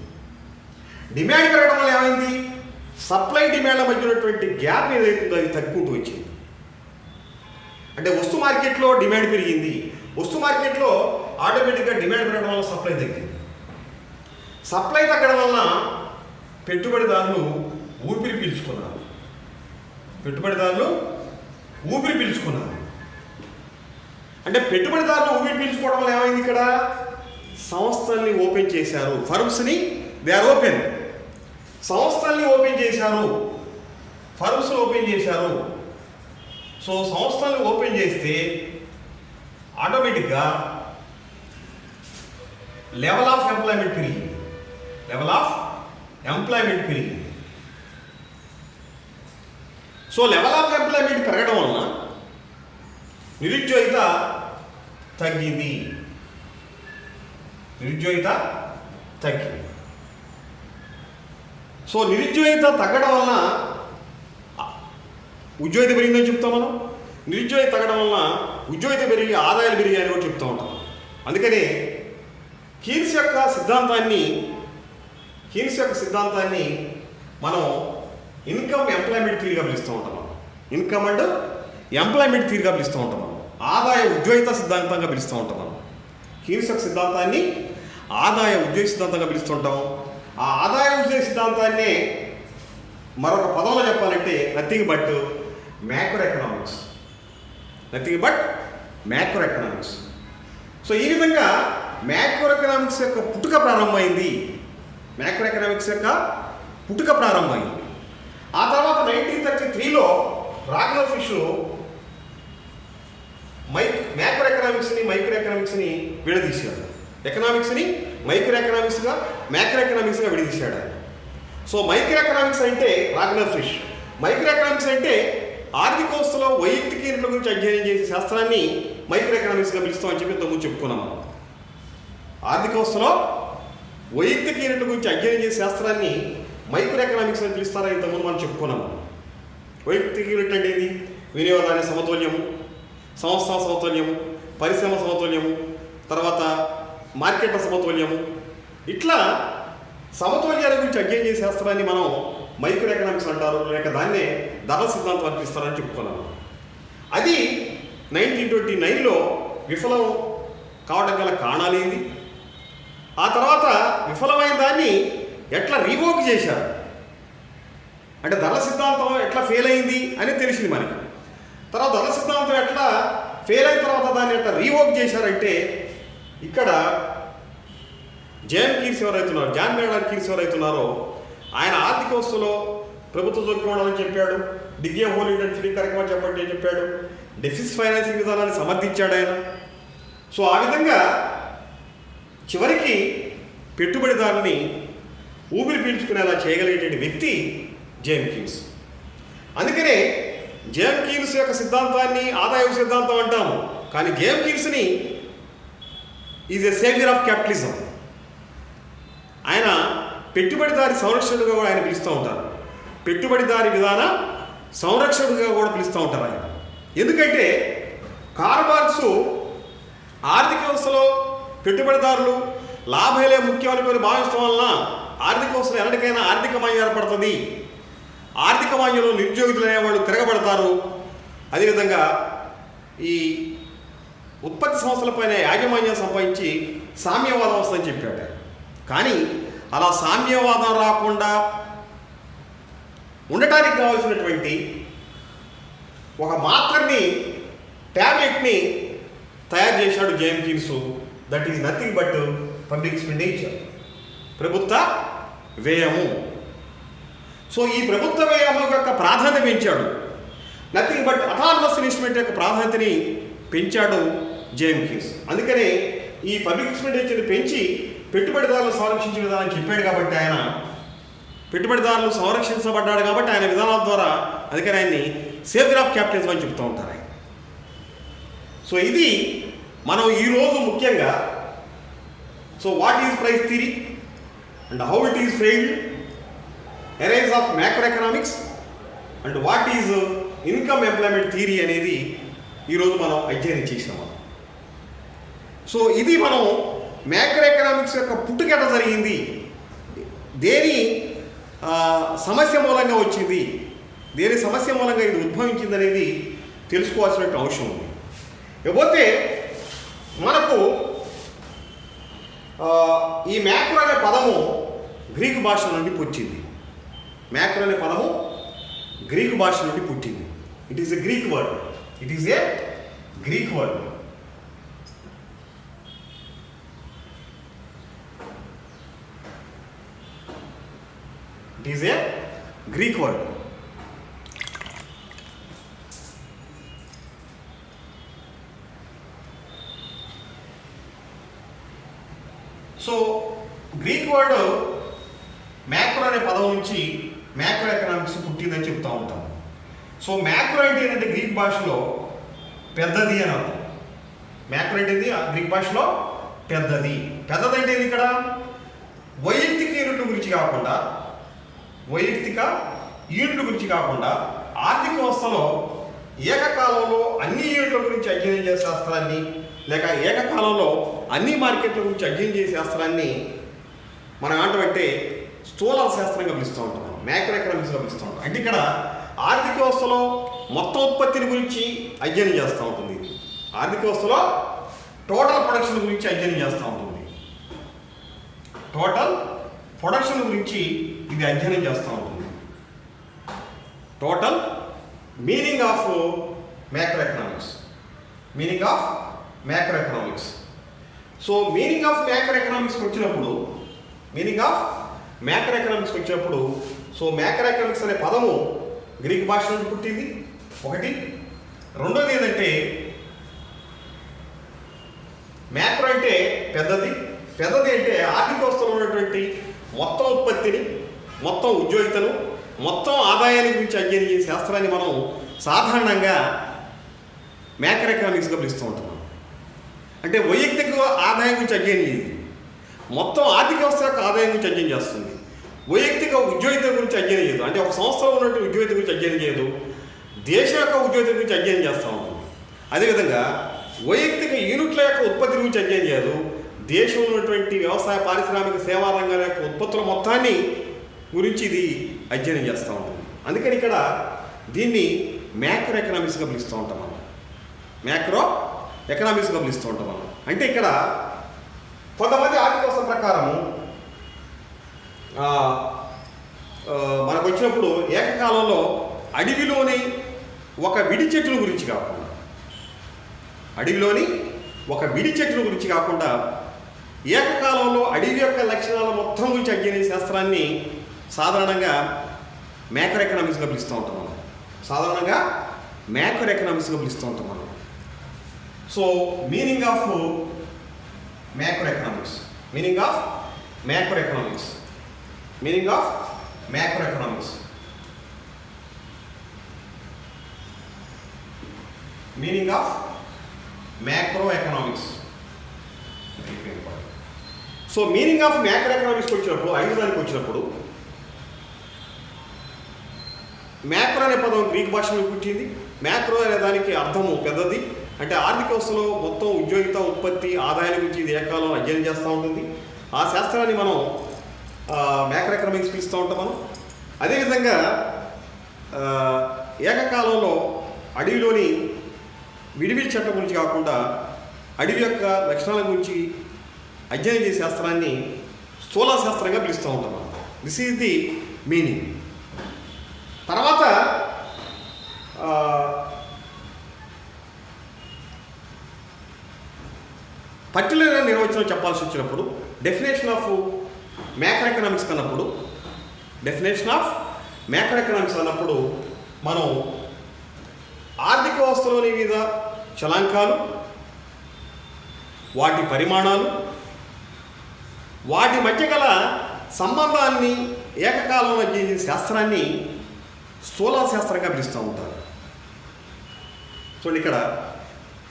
డిమాండ్ పెరగడం వల్ల ఏమైంది? సప్లై డిమాండ్ల మధ్య ఉన్నటువంటి గ్యాప్ ఏదైతుందో అది తగ్గుకుంటూ వచ్చింది. అంటే వస్తు మార్కెట్లో డిమాండ్ పెరిగింది. వస్తు మార్కెట్లో ఆటోమేటిక్గా డిమాండ్ పెరగడం వల్ల సప్లై తగ్గింది. సప్లై తగ్గడం వలన పెట్టుబడిదారులు ఊపిరి పీల్చుకున్నారు. అంటే పెట్టుబడిదారులు ఊపిరి పీల్చుకోవడం వల్ల ఏమైంది? ఇక్కడ సంస్థల్ని ఓపెన్ చేశారు. ఫర్మ్స్ని దే ఆర్ ఓపెన్. సంస్థల్ని ఓపెన్ చేశారు, ఫర్మ్స్ ఓపెన్ చేశారు. సో సంస్థల్ని ఓపెన్ చేస్తే ఆటోమేటిక్గా లెవెల్ ఆఫ్ ఎంప్లాయ్మెంట్ పెరిగింది. సో లెవెల్ ఆఫ్ ఎంప్లాయ్మెంట్ పెరగడం వలన నిరుద్యోగిత తగ్గింది. సో నిరుద్యోగిత తగ్గడం వలన ఉద్యోగిత పెరిగిందని చెప్తాం మనం. నిరుద్యోగిత తగ్గడం వలన ఉద్యోగిత పెరిగి ఆదాయాలు పెరిగాయని కూడా చెప్తూ ఉంటాం. అందుకని కీన్స్ యొక్క సిద్ధాంతాన్ని మనం ఇన్కమ్ ఎంప్లాయ్మెంట్ థియరీగా పిలుస్తూ ఉంటాం. ఇన్కమ్ అండ్ ఎంప్లాయ్మెంట్ థియరీగా పిలుస్తూ ఉంటాం. ఆదాయ ఉద్యోగిత సిద్ధాంతంగా పిలుస్తూ ఉంటాం. మనం కీన్స్ యొక్క సిద్ధాంతాన్ని ఆదాయ ఉద్యోగ సిద్ధాంతంగా పిలుస్తుంటాం. ఆ ఆదాయ ఉద్యోగ సిద్ధాంతాన్ని మరొక పదంలో చెప్పాలంటే nothing but macro economics. So ఈ విధంగా మ్యాక్రో ఎకనామిక్స్ యొక్క పుట్టుక ప్రారంభమైంది. ఆ తర్వాత 1933లో రాగ్నర్ ఫిష్ మ్యాక్రో ఎకనామిక్స్ని మైక్రో ఎకనామిక్స్ని విడదీశాడు. ఎకనామిక్స్ని మైక్రో ఎకనామిక్స్గా, మ్యాక్రో ఎకనామిక్స్గా విడదీశాడు. సో మైక్రో ఎకనామిక్స్ అంటే రాగ్నర్ ఫిష్, మైక్రో ఎకనామిక్స్ అంటే ఆర్థిక వ్యవస్థలో వైయక్తిక యూనిట్ల గురించి అధ్యయనం చేసే శాస్త్రాన్ని మైక్రో ఎకనామిక్స్గా పిలుస్తామని చెప్పి ఇంతకుముందు చెప్పుకున్నాము. ఆర్థిక వ్యవస్థలో వైయక్తిక యూనిట్ల గురించి అధ్యయనం చేసే శాస్త్రాన్ని మైక్రో ఎకనామిక్స్ అని పిలుస్తారని ఇంతకుముందు మనం చెప్పుకున్నాము. వైయక్తిక యూనిట్ అంటే ఏంటి? వినియోగదాని సమతుల్యము, సంస్థ సమతుల్యము, పరిశ్రమ సమతుల్యము, తర్వాత మార్కెట్ల సమతుల్యము, ఇట్లా సమతుల్యాల గురించి అధ్యయనం చేసే శాస్త్రాన్ని మనం మైక్రో ఎకనామిక్స్ అంటారు, లేక దాన్నే ధరల సిద్ధాంతం అనిపిస్తారని చెప్పుకున్నాము. అది 1929లో విఫలం కావడం గల కారణాలేంది, ఆ తర్వాత విఫలమైన దాన్ని ఎట్లా రీవోక్ చేశారు, అంటే ధరల సిద్ధాంతం ఎట్లా ఫెయిల్ అయింది అని తెలిసింది మనకి. తర్వాత ధరల సిద్ధాంతం ఎట్లా ఫెయిల్ అయిన తర్వాత దాన్ని ఎట్లా రీవోక్ చేశారంటే, ఇక్కడ జాన్ మేడార్ కీన్స్ ఎవరైతున్నారో ఆయన ఆర్థిక వ్యవస్థలో ప్రభుత్వ జోక్యం ఉండాలని చెప్పాడు. Degree of whole India Philip కార్యక్రమాలు చెప్పండి చెప్పాడు. డెఫిసిట్ ఫైనాన్సింగ్ విధానాన్ని సమర్థించాడు ఆయన. సో ఆ విధంగా చివరికి పెట్టుబడిదారుని ఊపిరి పీల్చుకునేలా చేయగలిగేటువంటి వ్యక్తి జేమ్ కీన్స్. అందుకనే జేమ్ కీన్స్ యొక్క సిద్ధాంతాన్ని ఆదాయ సిద్ధాంతం అంటాము. కానీ జేమ్ కీన్స్ని is a saviour of capitalism. ఆయన పెట్టుబడిదారి సంరక్షకుడుగా కూడా ఆయన పిలుస్తూ ఉంటారు. పెట్టుబడిదారి విధాన సంరక్షకుడిగా కూడా పిలుస్తూ ఉంటారు ఆయన. ఎందుకంటే కార్ల్ మార్క్స్ ఆర్థిక వ్యవస్థలో పెట్టుబడిదారులు లాభాలే ముఖ్యమని భావించడం వలన ఆర్థిక వ్యవస్థలో ఎన్నటికైనా ఆర్థిక మాన్యం ఏర్పడుతుంది, ఆర్థిక మాన్యంలో నిరుద్యోగులు అనేవాళ్ళు తిరగబడతారు, అదేవిధంగా ఈ ఉత్పత్తి సంస్థలపైన యాజమాన్యం సంపాదించి సామ్యవాదం వస్తుందని చెప్పాడు. కానీ అలా సామ్యవాదం రాకుండా ఉండటానికి కావాల్సినటువంటి ఒక మాత్రని, ట్యాబ్లెట్ని తయారు చేశాడు JM Keynes. That is nothing but public expenditure, ప్రభుత్వ వ్యయము. సో ఈ ప్రభుత్వ వ్యయం యొక్క ప్రాధాన్యత పెంచాడు. నథింగ్ బట్ అటానమస్ ఇన్స్ట్రుమెంట్ యొక్క ప్రాధాన్యతని పెంచాడు జేమ్ కీన్స్. అందుకనే ఈ పబ్లిక్ ఎక్స్పెండిచర్ని పెంచి పెట్టుబడిదారులు సంరక్షించే విధానం చెప్పాడు. కాబట్టి ఆయన పెట్టుబడిదారులు సంరక్షించబడ్డాడు కాబట్టి ఆయన విధానాల ద్వారా, అందుకని ఆయన్ని సేవియర్ ఆఫ్ క్యాపిటలిజం అని చెప్తూ ఉంటారు. సో ఇది మనం ఈరోజు ముఖ్యంగా so what is price theory and how it is framed, arise of macro economics and what is income employment theory అనేది ఈరోజు మనం అధ్యయనం చేసినాం. సో ఇది మనం మ్యాక్రో ఎకనామిక్స్ యొక్క పుట్టుకెట జరిగింది, దేని సమస్య మూలంగా వచ్చింది, దేని సమస్య మూలంగా ఇది ఉద్భవించింది అనేది తెలుసుకోవాల్సిన అవసరం ఉంది. ఇకపోతే మనకు ఈ మ్యాక్రో అనే పదము గ్రీకు భాష నుండి పుట్టింది. మ్యాక్రో అనే పదము గ్రీకు భాష నుండి పుట్టింది. It is a Greek word. It is a Greek word. It is a Greek word. So Greek word macro అనే పదం నుంచి మ్యాక్రో ఎకనామిక్స్ పుట్టిందని చెప్తూ ఉంటాం. సో మ్యాక్రో అంటే ఏంటంటే గ్రీక్ భాషలో పెద్దది అని అర్థం. మ్యాక్రో అంటే గ్రీక్ భాషలో పెద్దది. పెద్దది అంటే ఇక్కడ వైయక్తిక యూనిట్ల గురించి కాకుండా, వైయక్తిక యూనిట్ల గురించి కాకుండా ఆర్థిక వ్యవస్థలో ఏకకాలంలో అన్ని యూనిట్ల గురించి అధ్యయనం చేసే శాస్త్రాన్ని, లేక ఏకకాలంలో అన్ని మార్కెట్ల గురించి అధ్యయనం చేసే శాస్త్రాన్ని మనం ఏమంటామంటే స్థూల శాస్త్రంగా పిలుస్తూ ఉంటాం, మ్యాక్రో ఎకనామిక్స్గా పిలుస్తూ ఉంటాం. అంటే ఇక్కడ ఆర్థిక వ్యవస్థలో మొత్తం ఉత్పత్తిని గురించి అధ్యయనం చేస్తూ ఉంటుంది. ఆర్థిక వ్యవస్థలో టోటల్ ప్రొడక్షన్ గురించి అధ్యయనం చేస్తూ ఉంటుంది. టోటల్ ప్రొడక్షన్ గురించి ఇది అధ్యయనం చేస్తూ ఉంటుంది. Total meaning of macro economics. Meaning of macro economics. So meaning of macro economics వచ్చినప్పుడు, సో మ్యాక్రో ఎకనామిక్స్ అనే పదము గ్రీక్ భాష నుండి పుట్టింది ఒకటి. రెండోది ఏంటంటే మ్యాక్రో అంటే పెద్దది. పెద్దది అంటే ఆర్థిక వ్యవస్థలో ఉన్నటువంటి మొత్తం ఉత్పత్తిని, మొత్తం ఉద్యోగితను, మొత్తం ఆదాయాన్ని గురించి అధ్యయనం చేసే శాస్త్రాన్ని మనం సాధారణంగా మ్యాక్రో ఎకనామిక్స్గా పిలుస్తూ ఉంటున్నాం. అంటే వైయక్తిక ఆదాయం గురించి అధ్యయనం చేయదు, మొత్తం ఆర్థిక వ్యవస్థ యొక్క ఆదాయం గురించి అధ్యయనం చేస్తుంది. వైయక్తిక ఉద్యోగిత గురించి అధ్యయనం చేయదు, అంటే ఒక సంస్థలో ఉన్నటువంటి ఉద్యోగిత గురించి అధ్యయనం చేయదు, దేశం యొక్క ఉద్యోగిత గురించి అధ్యయనం చేస్తూ ఉంటుంది. అదేవిధంగా వైయక్తిక యూనిట్ల యొక్క ఉత్పత్తి గురించి అధ్యయనం చేయదు, దేశంలో ఉన్నటువంటి వ్యవసాయ, పారిశ్రామిక, సేవా రంగాల యొక్క ఉత్పత్తుల మొత్తాన్ని గురించి ఇది అధ్యయనం చేస్తూ ఉంటుంది. అందుకని ఇక్కడ దీన్ని మ్యాక్రో ఎకనామిక్స్గా పిలుస్తూ ఉంటాం మనం. మ్యాక్రో ఎకనామిక్స్గా పిలుస్తూ ఉంటాం మనం. అంటే ఇక్కడ కొంతమంది ఆర్థిక వ్యవస్థ ప్రకారము మనకు వచ్చినప్పుడు ఏకకాలంలో అడవిలోని ఒక విడి చెట్ల గురించి కాకుండా, ఏకకాలంలో అడవి యొక్క లక్షణాల మొత్తం గురించి అధ్యయన శాస్త్రాన్ని సాధారణంగా మ్యాక్రో ఎకనామిక్స్గా పిలుస్తూ ఉంటాం మనం. So meaning of macro economics. Meaning of macro economics. So meaning of macro economics వచ్చినప్పుడు, ఐదు దానికి వచ్చినప్పుడు, మ్యాక్రో అనే పదం గ్రీక్ భాషలో పుట్టింది. మ్యాక్రో అనే దానికి అర్థము పెద్దది, అంటే ఆర్థిక వ్యవస్థలో మొత్తం ఉద్యోగిత, ఉత్పత్తి, ఆదాయాల గురించి ఇది ఏకకాలంలో అధ్యయనం చేస్తూ ఉంటుంది. ఆ శాస్త్రాన్ని మనం మ్యాక్రో ఎకనామిక్స్ పిలుస్తూ ఉంటాం మనం. అదేవిధంగా ఏకకాలంలో అడవిలోని విడివిడి చెట్ల గురించి కాకుండా అడవి యొక్క లక్షణాల గురించి అధ్యయనం చేసే శాస్త్రాన్ని స్థూల శాస్త్రంగా పిలుస్తూ ఉంటాం మనం. This is the meaning. తర్వాత పర్టికులర్గా నిర్వచనం చెప్పాల్సి వచ్చినప్పుడు డెఫినేషన్ ఆఫ్ మ్యాక్రో ఎకనామిక్స్ అన్నప్పుడు మనం ఆర్థిక వ్యవస్థలోని వివిధ చలాంకాలు, వాటి పరిమాణాలు, వాటి మధ్య గల సంబంధాన్ని ఏకకాలంలో అధ్యయన శాస్త్రాన్ని స్థూల శాస్త్రంగా పిలుస్తూ ఉంటారు. చూడండి, ఇక్కడ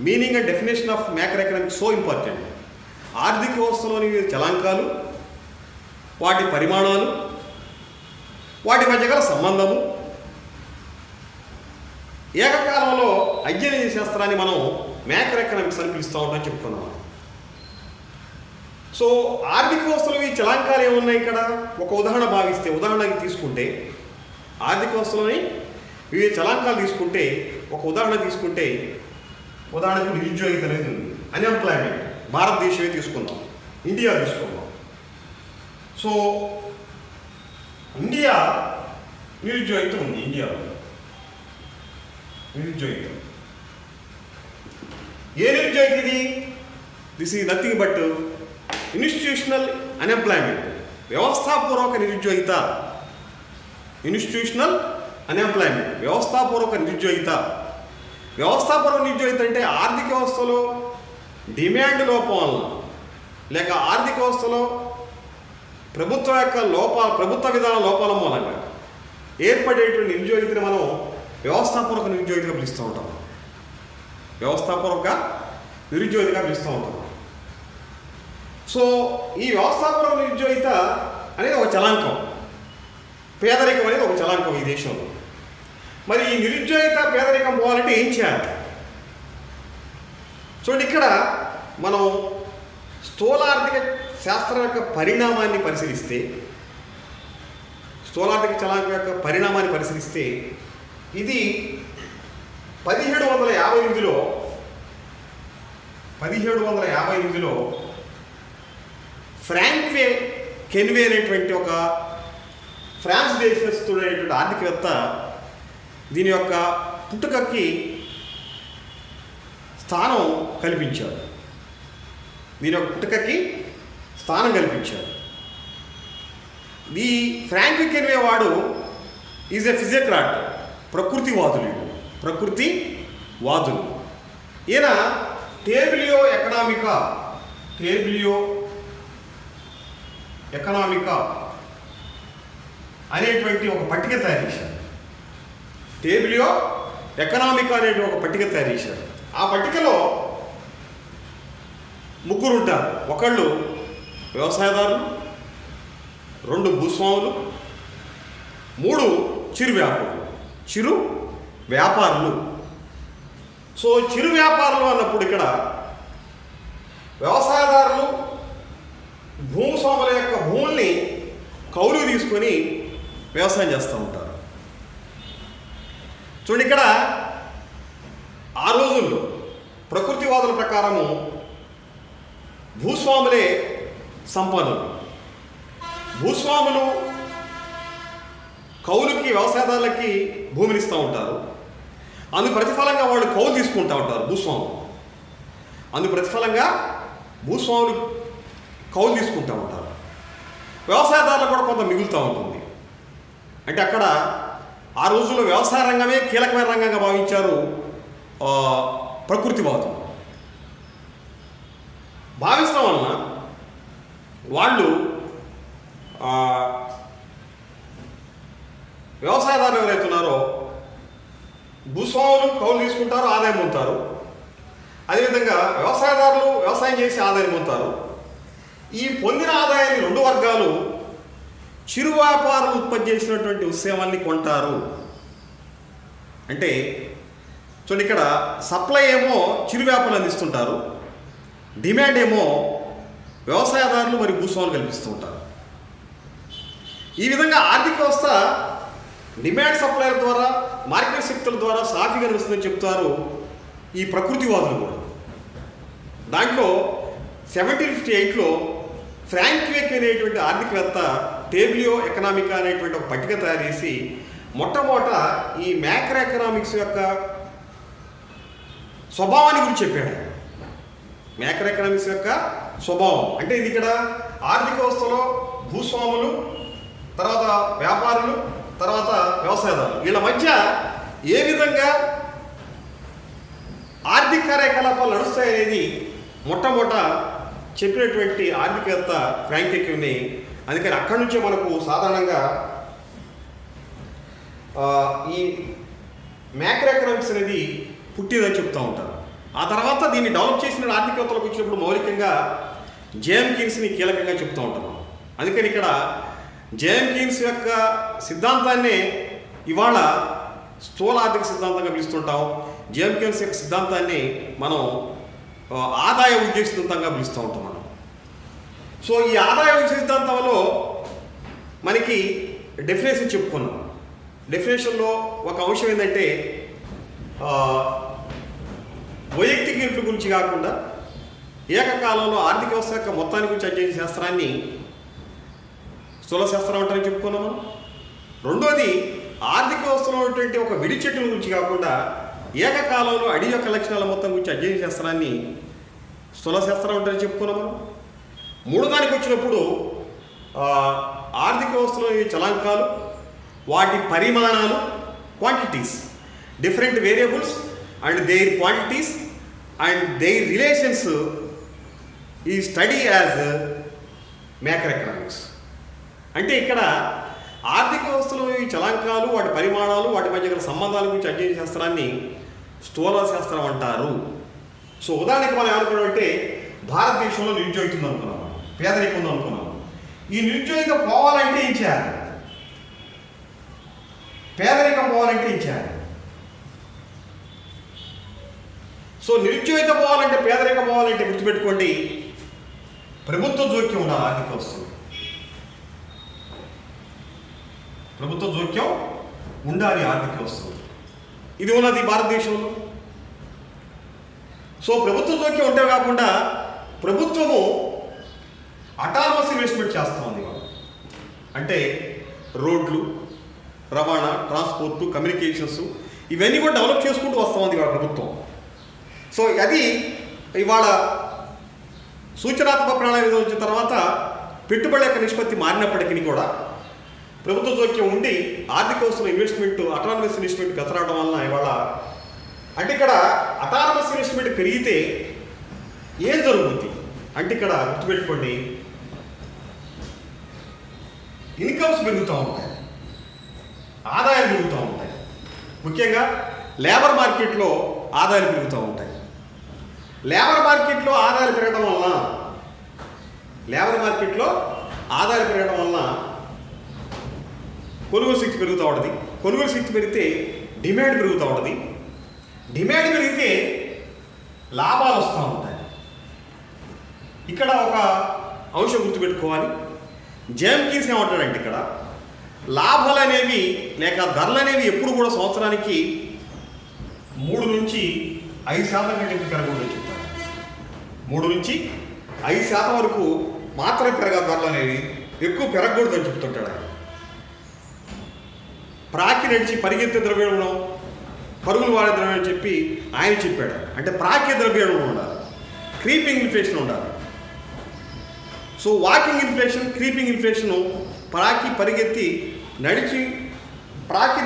meaning and definition of macro economics so important. ఆర్థిక వ్యవస్థలోని చలాంకాలు, వాటి పరిమాణాలు, వాటి మధ్య గల సంబంధము, ఏకకాలంలో అధ్యయన శాస్త్రాన్ని మనం మ్యాక్రో ఎకనామిక్స్ అని పిలుస్తూ ఉంటామని చెప్పుకున్నాం. సో ఆర్థిక వ్యవస్థలో ఈ చలాంకాలు ఏమున్నాయి ఇక్కడ ఒక ఉదాహరణకి తీసుకుంటే ఆర్థిక వ్యవస్థలోని వివిధ చలాంకాలు తీసుకుంటే ఒక ఉదాహరణకు నిరుద్యోగిత అనేది ఉంది, అన్ఎంప్లాయ్మెంట్. భారతదేశమే తీసుకుందాం, ఇండియా తీసుకుందాం. సో ఇండియా నిరుద్యోగిత ఉంది. ఇండియాలో నిరుద్యోగిత ఏ నిరుద్యోగిత ఇది? This is nothing but institutional unemployment, వ్యవస్థాపూర్వక నిరుద్యోగిత. ఇన్స్టిట్యూషనల్ అన్ఎంప్లాయ్మెంట్, వ్యవస్థాపూర్వక నిరుద్యోగిత. వ్యవస్థాపూర్వక నిరుద్యోగిత అంటే ఆర్థిక వ్యవస్థలో డిమాండ్ లోపం వలన, లేక ఆర్థిక వ్యవస్థలో ప్రభుత్వ విధాన లోపాల మూలంగా ఏర్పడేటువంటి నిరుద్యోగితని మనం వ్యవస్థాపూర్వక నిరుద్యోగితగా పిలుస్తూ ఉంటాం. సో ఈ వ్యవస్థాపూర్వక నిరుద్యోగిత అనేది ఒక చలాంకం, పేదరికం అనేది ఒక చలాంకం ఈ దేశంలో. మరి ఈ నిరుద్యోగిత పేదరికం పోవాలంటే ఏం చేయాలి? చూడండి, ఇక్కడ మనం స్థూల ఆర్థిక శాస్త్రం యొక్క పరిణామాన్ని పరిశీలిస్తే, స్థూలార్థిక చలాంకం యొక్క పరిణామాన్ని పరిశీలిస్తే ఇది 1758లో ఫ్రాంక్ కెన్వే అనేటువంటి ఒక ఫ్రాన్స్ దేశస్థుడైనటువంటి ఆర్థికవేత్త దీని యొక్క పుట్టుకకి స్థానం కల్పించాడు. ఈ ఫ్రాంక్ కెన్వే వాడు ఈజ్ ఎ ఫిజిక్రాట్, ప్రకృతివాదులు. ఈయన టేబిలియో ఎకనామికా అనేటువంటి ఒక పట్టిక తయారు చేశారు. టేబిలియో ఎకనామికా అనేటువంటి ఒక పట్టిక తయారు చేశారు. ఆ పట్టికలో ముగ్గురు ఉంటారు. ఒకళ్ళు వ్యవసాయదారులు, 2 భూస్వాములు, 3 చిరు వ్యాపారులు. సో చిరు వ్యాపారులు అన్నప్పుడు ఇక్కడ వ్యవసాయదారులు భూస్వాముల యొక్క భూముల్ని కౌలుకు తీసుకొని వ్యవసాయం చేస్తూ ఉంటారు. చూడండి, ఇక్కడ ఆ రోజుల్లో ప్రకృతివాదుల ప్రకారము భూస్వాములే సంపన్నులు. భూస్వాములు కౌలుకి, వ్యవసాయదారులకి భూమిని ఇస్తూ ఉంటారు. అందు ప్రతిఫలంగా వాళ్ళు కౌలు తీసుకుంటూ ఉంటారు భూస్వాములు కౌలు తీసుకుంటూ ఉంటారు. వ్యవసాయదారులు కూడా కొంత మిగులుతూ ఉంటుంది. అంటే అక్కడ ఆ రోజుల్లో వ్యవసాయ రంగమే కీలకమైన రంగంగా భావించారు ప్రకృతివాదులు. భావించడం వలన వాళ్ళు వ్యవసాయదారులు ఎవరైతే ఉన్నారో భూస్వాములు కౌలు తీసుకుంటారు, ఆదాయం పొందుతారు. అదేవిధంగా వ్యవసాయదారులు వ్యవసాయం చేసి ఆదాయం పొందుతారు. ఈ పొందిన ఆదాయాన్ని 2 వర్గాలు చిరు వ్యాపారులు ఉత్పత్తి చేసినటువంటి ఉత్సవాన్ని కొంటారు. అంటే చూడండి, ఇక్కడ సప్లై ఏమో చిరు వ్యాపారులు అందిస్తుంటారు, డిమాండ్ ఏమో వ్యవసాయదారులు మరియు భూస్వాములు కల్పిస్తూ ఉంటారు. ఈ విధంగా ఆర్థిక వ్యవస్థ డిమాండ్ సప్లైల ద్వారా, మార్కెట్ శక్తుల ద్వారా సాఫీగా నడుస్తుందని చెప్తారు ఈ ప్రకృతివాదులు కూడా. దాంట్లో 1758లో ఫ్రాంక్ కెన్వే అనేటువంటి ఆర్థికవేత్త టేబిలియో ఎకనామికా అనేటువంటి ఒక పట్టిక తయారు చేసి మొట్టమొదట ఈ మ్యాక్రో ఎకనామిక్స్ యొక్క స్వభావాన్ని గురించి చెప్పాడు. మ్యాక్రో ఎకనామిక్స్ యొక్క స్వభావం అంటే ఇది ఇక్కడ ఆర్థిక వ్యవస్థలో భూస్వాములు, తర్వాత వ్యాపారులు, తర్వాత వ్యవసాయదారులు, వీళ్ళ మధ్య ఏ విధంగా ఆర్థిక కార్యకలాపాలు నడుస్తాయనేది మొట్టమొదట చెప్పినటువంటి ఆర్థికవేత్త ఫ్రాంక్ కెన్వే. అందుకని అక్కడి నుంచే మనకు సాధారణంగా ఈ మ్యాక్రో ఎకనామిక్స్ అనేది పుట్టిందని చెప్తూ ఉంటారు. ఆ తర్వాత దీన్ని డెవలప్ చేసిన ఆర్థికవేత్తలకు వచ్చినప్పుడు మౌలికంగా జేఎం కీన్స్ని కీలకంగా చెప్తూ ఉంటాం. అందుకని ఇక్కడ జేఎం కీన్స్ యొక్క సిద్ధాంతాన్నే ఇవాళ స్థూల ఆర్థిక సిద్ధాంతంగా పిలుస్తుంటాం. జేఎం కీన్స్ యొక్క సిద్ధాంతాన్ని మనం ఆదాయ ఉద్యోగ సిద్ధాంతంగా పిలుస్తూ ఉంటాం మనం. సో ఈ ఆదాయ ఉద్యోగ సిద్ధాంతంలో మనకి డెఫినేషన్ చెప్పుకున్నాం. డెఫినేషన్లో ఒక అంశం ఏంటంటే వైయక్తిక ఇన్పుట్ గురించి కాకుండా ఏకకాలంలో ఆర్థిక వ్యవస్థ యొక్క మొత్తాన్ని గురించి అధ్యయన శాస్త్రాన్ని స్థూల శాస్త్రం అంటారని చెప్పుకున్నాము. రెండోది ఆర్థిక వ్యవస్థలో ఉన్నటువంటి ఒక విడిచెట్టుల గురించి కాకుండా ఏకకాలంలో అడి యొక్క లక్షణాల మొత్తం గురించి అధ్యయన శాస్త్రాన్ని స్థూల శాస్త్రం అంటారని చెప్పుకున్నాము. మూడో దానికి వచ్చినప్పుడు ఆర్థిక వ్యవస్థలో చలాంకాలు, వాటి పరిమాణాలు, quantities, different variables and their quantities and their relations ఈ స్టడీ యాజ్ మ్యాక్రో ఎకనామిక్స్. అంటే ఇక్కడ ఆర్థిక వ్యవస్థలో ఈ చలాంకాలు, వాటి పరిమాణాలు, వాటి మధ్య గల సంబంధాల గురించి అధ్యయన శాస్త్రాన్ని స్థూల శాస్త్రం అంటారు. సో ఉదాహరణకి మనం ఏమనుకున్నాం అంటే భారతదేశంలో నిరుద్యోగిత ఉంది అనుకున్నాం, పేదరికం ఉంది అనుకున్నాం. ఈ నిరుద్యోగిత పోవాలంటే ఏం చేయాలి? పేదరికం పోవాలంటే ఏం చేయాలి? సో నిరుద్యోగిత పోవాలంటే, పేదరికం పోవాలంటే గుర్తుపెట్టుకోండి, ప్రభుత్వ జోక్యం ఉండాలి ఆర్థిక వ్యవస్థలో. ప్రభుత్వ జోక్యం ఉండాలి ఆర్థిక వ్యవస్థలో. ఇది ఉన్నది భారతదేశంలో. సో ప్రభుత్వ జోక్యం ఉంటే కాకుండా ప్రభుత్వము అటానమస్ ఇన్వెస్ట్మెంట్ చేస్తూ ఉంది. అంటే రోడ్లు, రవాణా, ట్రాన్స్పోర్టు, కమ్యూనికేషన్స్ ఇవన్నీ కూడా డెవలప్ చేసుకుంటూ వస్తూ ఉంది ఇవాళ ప్రభుత్వం. సో అది ఇవాళ సూచనాత్మక ప్రణాళిక వచ్చిన తర్వాత పెట్టుబడి యొక్క నిష్పత్తి మారినప్పటికీ కూడా ప్రభుత్వ జోక్యం ఉండి ఆర్థిక వ్యవస్థలో ఇన్వెస్ట్మెంట్, అటానమస్ ఇన్వెస్ట్మెంట్ పెరగడం వలన ఇవాళ అంటే ఇక్కడ అటానమస్ ఇన్వెస్ట్మెంట్ పెరిగితే ఏం జరుగుతుంది అంటే ఇక్కడ గుర్తుపెట్టుకోండి, ఇన్కమ్స్ పెరుగుతూ ఉంటాయి, ఆదాయాలు పెరుగుతూ ఉంటాయి. ముఖ్యంగా లేబర్ మార్కెట్లో ఆదాయాలు పెరుగుతూ ఉంటాయి. లేబర్ మార్కెట్లో ఆదాయాలు పెరగడం వలన కొనుగోలు శక్తి పెరుగుతూ ఉంటుంది. కొనుగోలు శక్తి పెరిగితే డిమాండ్ పెరుగుతూ ఉంటుంది. డిమాండ్ పెరిగితే లాభాలు వస్తూ ఉంటాయి. ఇక్కడ ఒక అంశం గుర్తుపెట్టుకోవాలి. జేఎం కీన్స్ ఏమంటాడంటే ఇక్కడ లాభాలు అనేవి లేక ధరలు అనేవి ఎప్పుడు కూడా సంవత్సరానికి 3 నుంచి 5% కంటే పెరగకూడదని చెప్తాడు. 3 నుంచి 5% వరకు మాత్రమే పెరగాలి, ధరలు అనేవి ఎక్కువ పెరగకూడదని చెప్తుంటాడు ఆయన. ప్రాకి నడిచి పరిగెత్తే ద్రవ్యోల్బణం, పరుగులు వాడే ద్రవ్యం అని చెప్పి ఆయన చెప్పాడు. అంటే ప్రాకే ద్రవ్యోల్బణం ఉండాలి, క్రీపింగ్ ఇన్ఫ్లేషన్ ఉండాలి. So walking inflation, creeping inflation ప్రాకి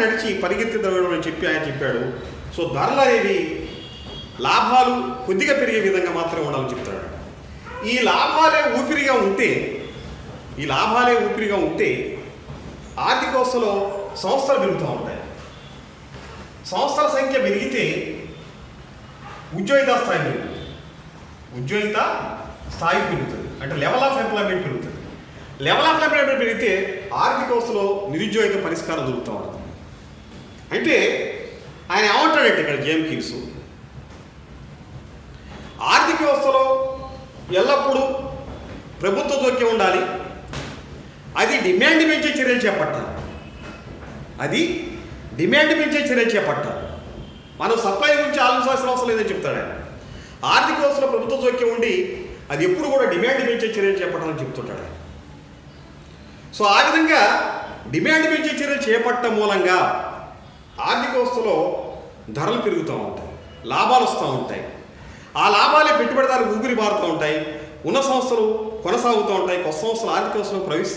నడిచి పరిగెత్తే ద్రవ్యోల్బణం అని చెప్పి ఆయన చెప్పాడు. సో ధరలు అనేవి లాభాలు కొద్దిగా పెరిగే విధంగా మాత్రమే ఉండాలని చెప్తాడు. ఈ లాభాలే ఊపిరిగా ఉంటే ఆర్థిక వ్యవస్థలో సంస్థలు పెరుగుతూ ఉంటాయి. సంస్థల సంఖ్య పెరిగితే ఉద్యోగిత స్థాయి పెరుగుతుంది. అంటే లెవెల్ ఆఫ్ ఎంప్లాయ్మెంట్ పెరుగుతుంది. లెవెల్ ఆఫ్ ఎంప్లాయ్మెంట్ పెరిగితే ఆర్థిక వ్యవస్థలో నిరుద్యోగిత పరిష్కారం దొరుకుతూ ఉంటుంది. అంటే ఆయన ఏమంటాడంటే ఇక్కడ జేఎం కీన్స్ ఆర్థిక వ్యవస్థలో ఎల్లప్పుడూ ప్రభుత్వ జోక్యం ఉండాలి. అది డిమాండ్ పెంచే చర్యలు చేపట్టాలి. మనం సప్లై గురించి ఆలోచించాల్సిన అవసరం లేదని చెప్తాడు ఆయన. ఆర్థిక వ్యవస్థలో ప్రభుత్వ జోక్యం ఉండి అది ఎప్పుడు కూడా డిమాండ్ పెంచే చర్యలు చేపట్టాలని చెప్తుంటాడు ఆయన. సో ఆ విధంగా డిమాండ్ పెంచే చర్యలు చేపట్టడం మూలంగా ఆర్థిక వ్యవస్థలో ధరలు పెరుగుతూ ఉంటాయి, లాభాలు వస్తూ ఉంటాయి. ఆ లాభాలే పెట్టుబడిదారులు ఊపిరి మారుతూ ఉంటాయి. ఉన్న సంస్థలు కొనసాగుతూ ఉంటాయి, కొత్త సంస్థలు ఆర్థిక వ్యవస్థలో ప్రవేశిస్తూ